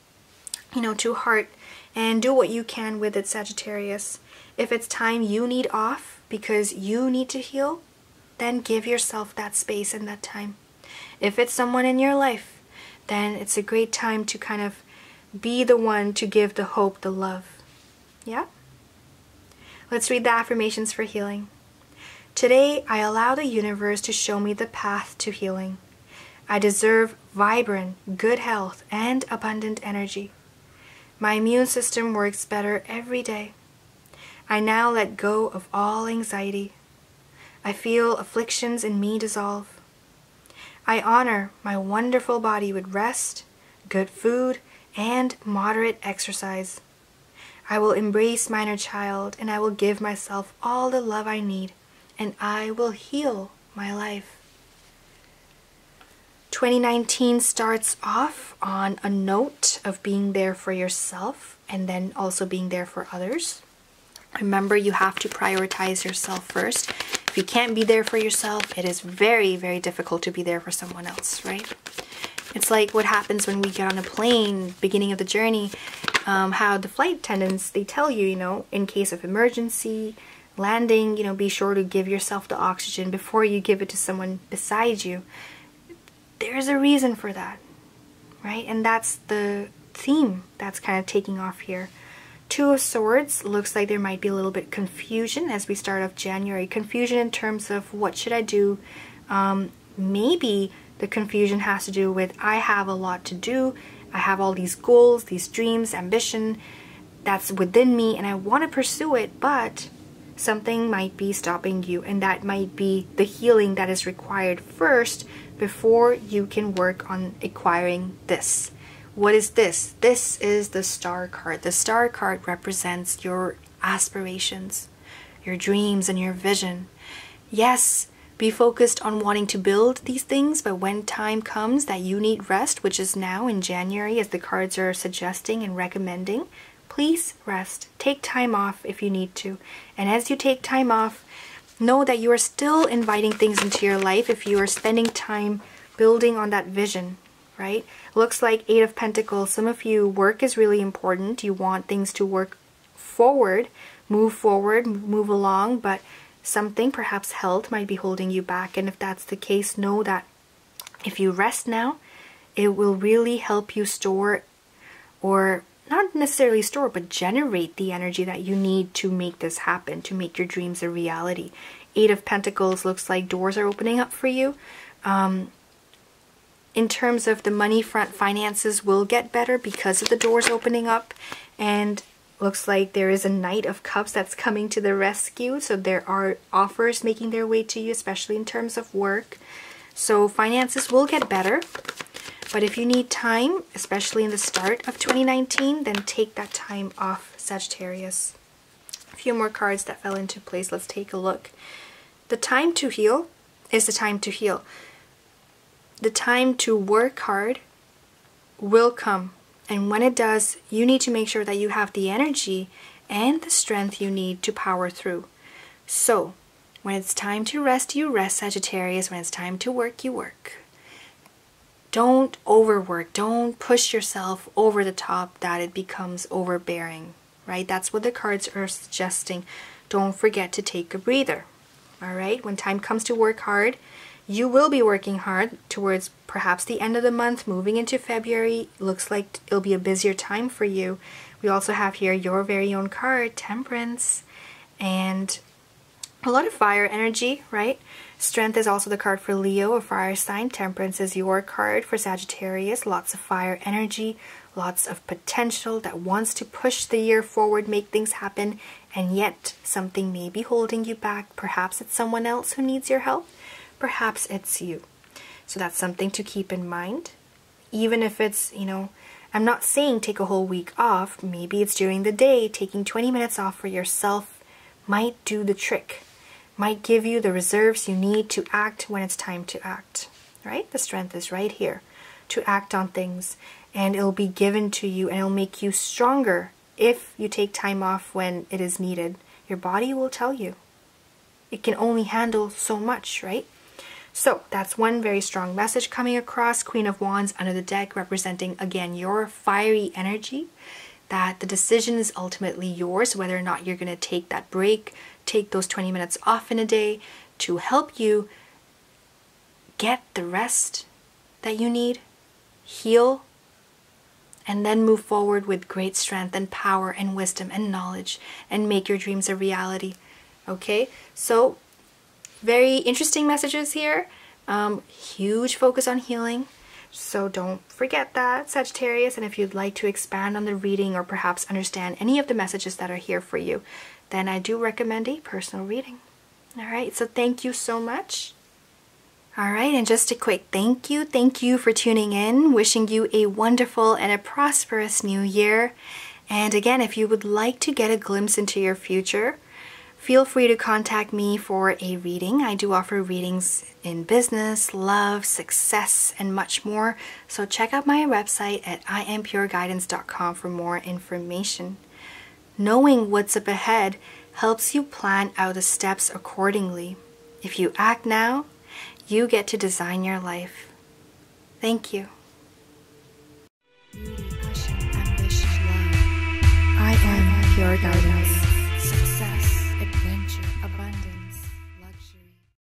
you know, to heart and do what you can with it, Sagittarius. If it's time you need off because you need to heal, then give yourself that space and that time. If it's someone in your life, then it's a great time to kind of be the one to give the hope, the love. Yeah? Let's read the affirmations for healing. Today, I allow the universe to show me the path to healing. I deserve vibrant, good health and abundant energy. My immune system works better every day. I now let go of all anxiety. I feel afflictions in me dissolve. I honor my wonderful body with rest, good food, and moderate exercise. I will embrace my inner child, and I will give myself all the love I need, and I will heal my life. 2019 starts off on a note of being there for yourself and then also being there for others. Remember, you have to prioritize yourself first. If you can't be there for yourself, it is very, very difficult to be there for someone else, right? It's like what happens when we get on a plane, beginning of the journey, how the flight attendants, they tell you, you know, in case of emergency, landing, you know, be sure to give yourself the oxygen before you give it to someone beside you. There's a reason for that, right? And that's the theme that's kind of taking off here. Two of Swords, looks like there might be a little bit confusion as we start off January. Confusion in terms of what should I do? Maybe the confusion has to do with I have a lot to do. I have all these goals, these dreams, ambition that's within me and I want to pursue it, but something might be stopping you, and that might be the healing that is required first before you can work on acquiring this. What is this? This is the Star card. The Star card represents your aspirations, your dreams, and your vision. Yes, be focused on wanting to build these things, but when time comes that you need rest, which is now in January, as the cards are suggesting and recommending, please rest. Take time off if you need to. And as you take time off, know that you are still inviting things into your life if you are spending time building on that vision, right? Looks like Eight of Pentacles. Some of you, work is really important. You want things to work forward, move along, but something, perhaps health, might be holding you back. And if that's the case, know that if you rest now, it will really help you store, or not necessarily store, but generate the energy that you need to make this happen, to make your dreams a reality. Eight of Pentacles looks like doors are opening up for you. In terms of the money front, finances will get better because of the doors opening up, and looks like there is a Knight of Cups that's coming to the rescue. So there are offers making their way to you, especially in terms of work. So finances will get better. But if you need time, especially in the start of 2019, then take that time off, Sagittarius. A few more cards that fell into place. Let's take a look. The time to heal is the time to heal. The time to work hard will come. And when it does, you need to make sure that you have the energy and the strength you need to power through. So, when it's time to rest, you rest, Sagittarius. When it's time to work, you work. Don't overwork. Don't push yourself over the top that it becomes overbearing, right? That's what the cards are suggesting. Don't forget to take a breather, all right? When time comes to work hard, you will be working hard towards perhaps the end of the month, moving into February. Looks like it'll be a busier time for you. We also have here your very own card, Temperance, and a lot of fire energy, right? Strength is also the card for Leo, a fire sign. Temperance is your card for Sagittarius. Lots of fire energy, lots of potential that wants to push the year forward, make things happen, and yet something may be holding you back. Perhaps it's someone else who needs your help. Perhaps it's you. So that's something to keep in mind. Even if it's, you know, I'm not saying take a whole week off. Maybe it's during the day. Taking 20 minutes off for yourself might do the trick. Might give you the reserves you need to act when it's time to act, right? The strength is right here to act on things, and it'll be given to you, and it'll make you stronger if you take time off when it is needed. Your body will tell you. It can only handle so much, right? So that's one very strong message coming across. Queen of Wands under the deck, representing again your fiery energy, that the decision is ultimately yours, whether or not you're going to take that break, take those 20 minutes off in a day to help you get the rest that you need, heal, and then move forward with great strength and power and wisdom and knowledge and make your dreams a reality. Okay, so very interesting messages here. Huge focus on healing. So don't forget that, Sagittarius. And if you'd like to expand on the reading or perhaps understand any of the messages that are here for you, then I do recommend a personal reading. All right, so thank you so much. All right, and just a quick thank you. Thank you for tuning in. Wishing you a wonderful and a prosperous new year. And again, if you would like to get a glimpse into your future, feel free to contact me for a reading. I do offer readings in business, love, success, and much more. So check out my website at IamPureGuidance.com for more information. Knowing what's up ahead helps you plan out the steps accordingly. If you act now, you get to design your life. Thank you. Beauty, passion, ambition, love. I am pure guidance.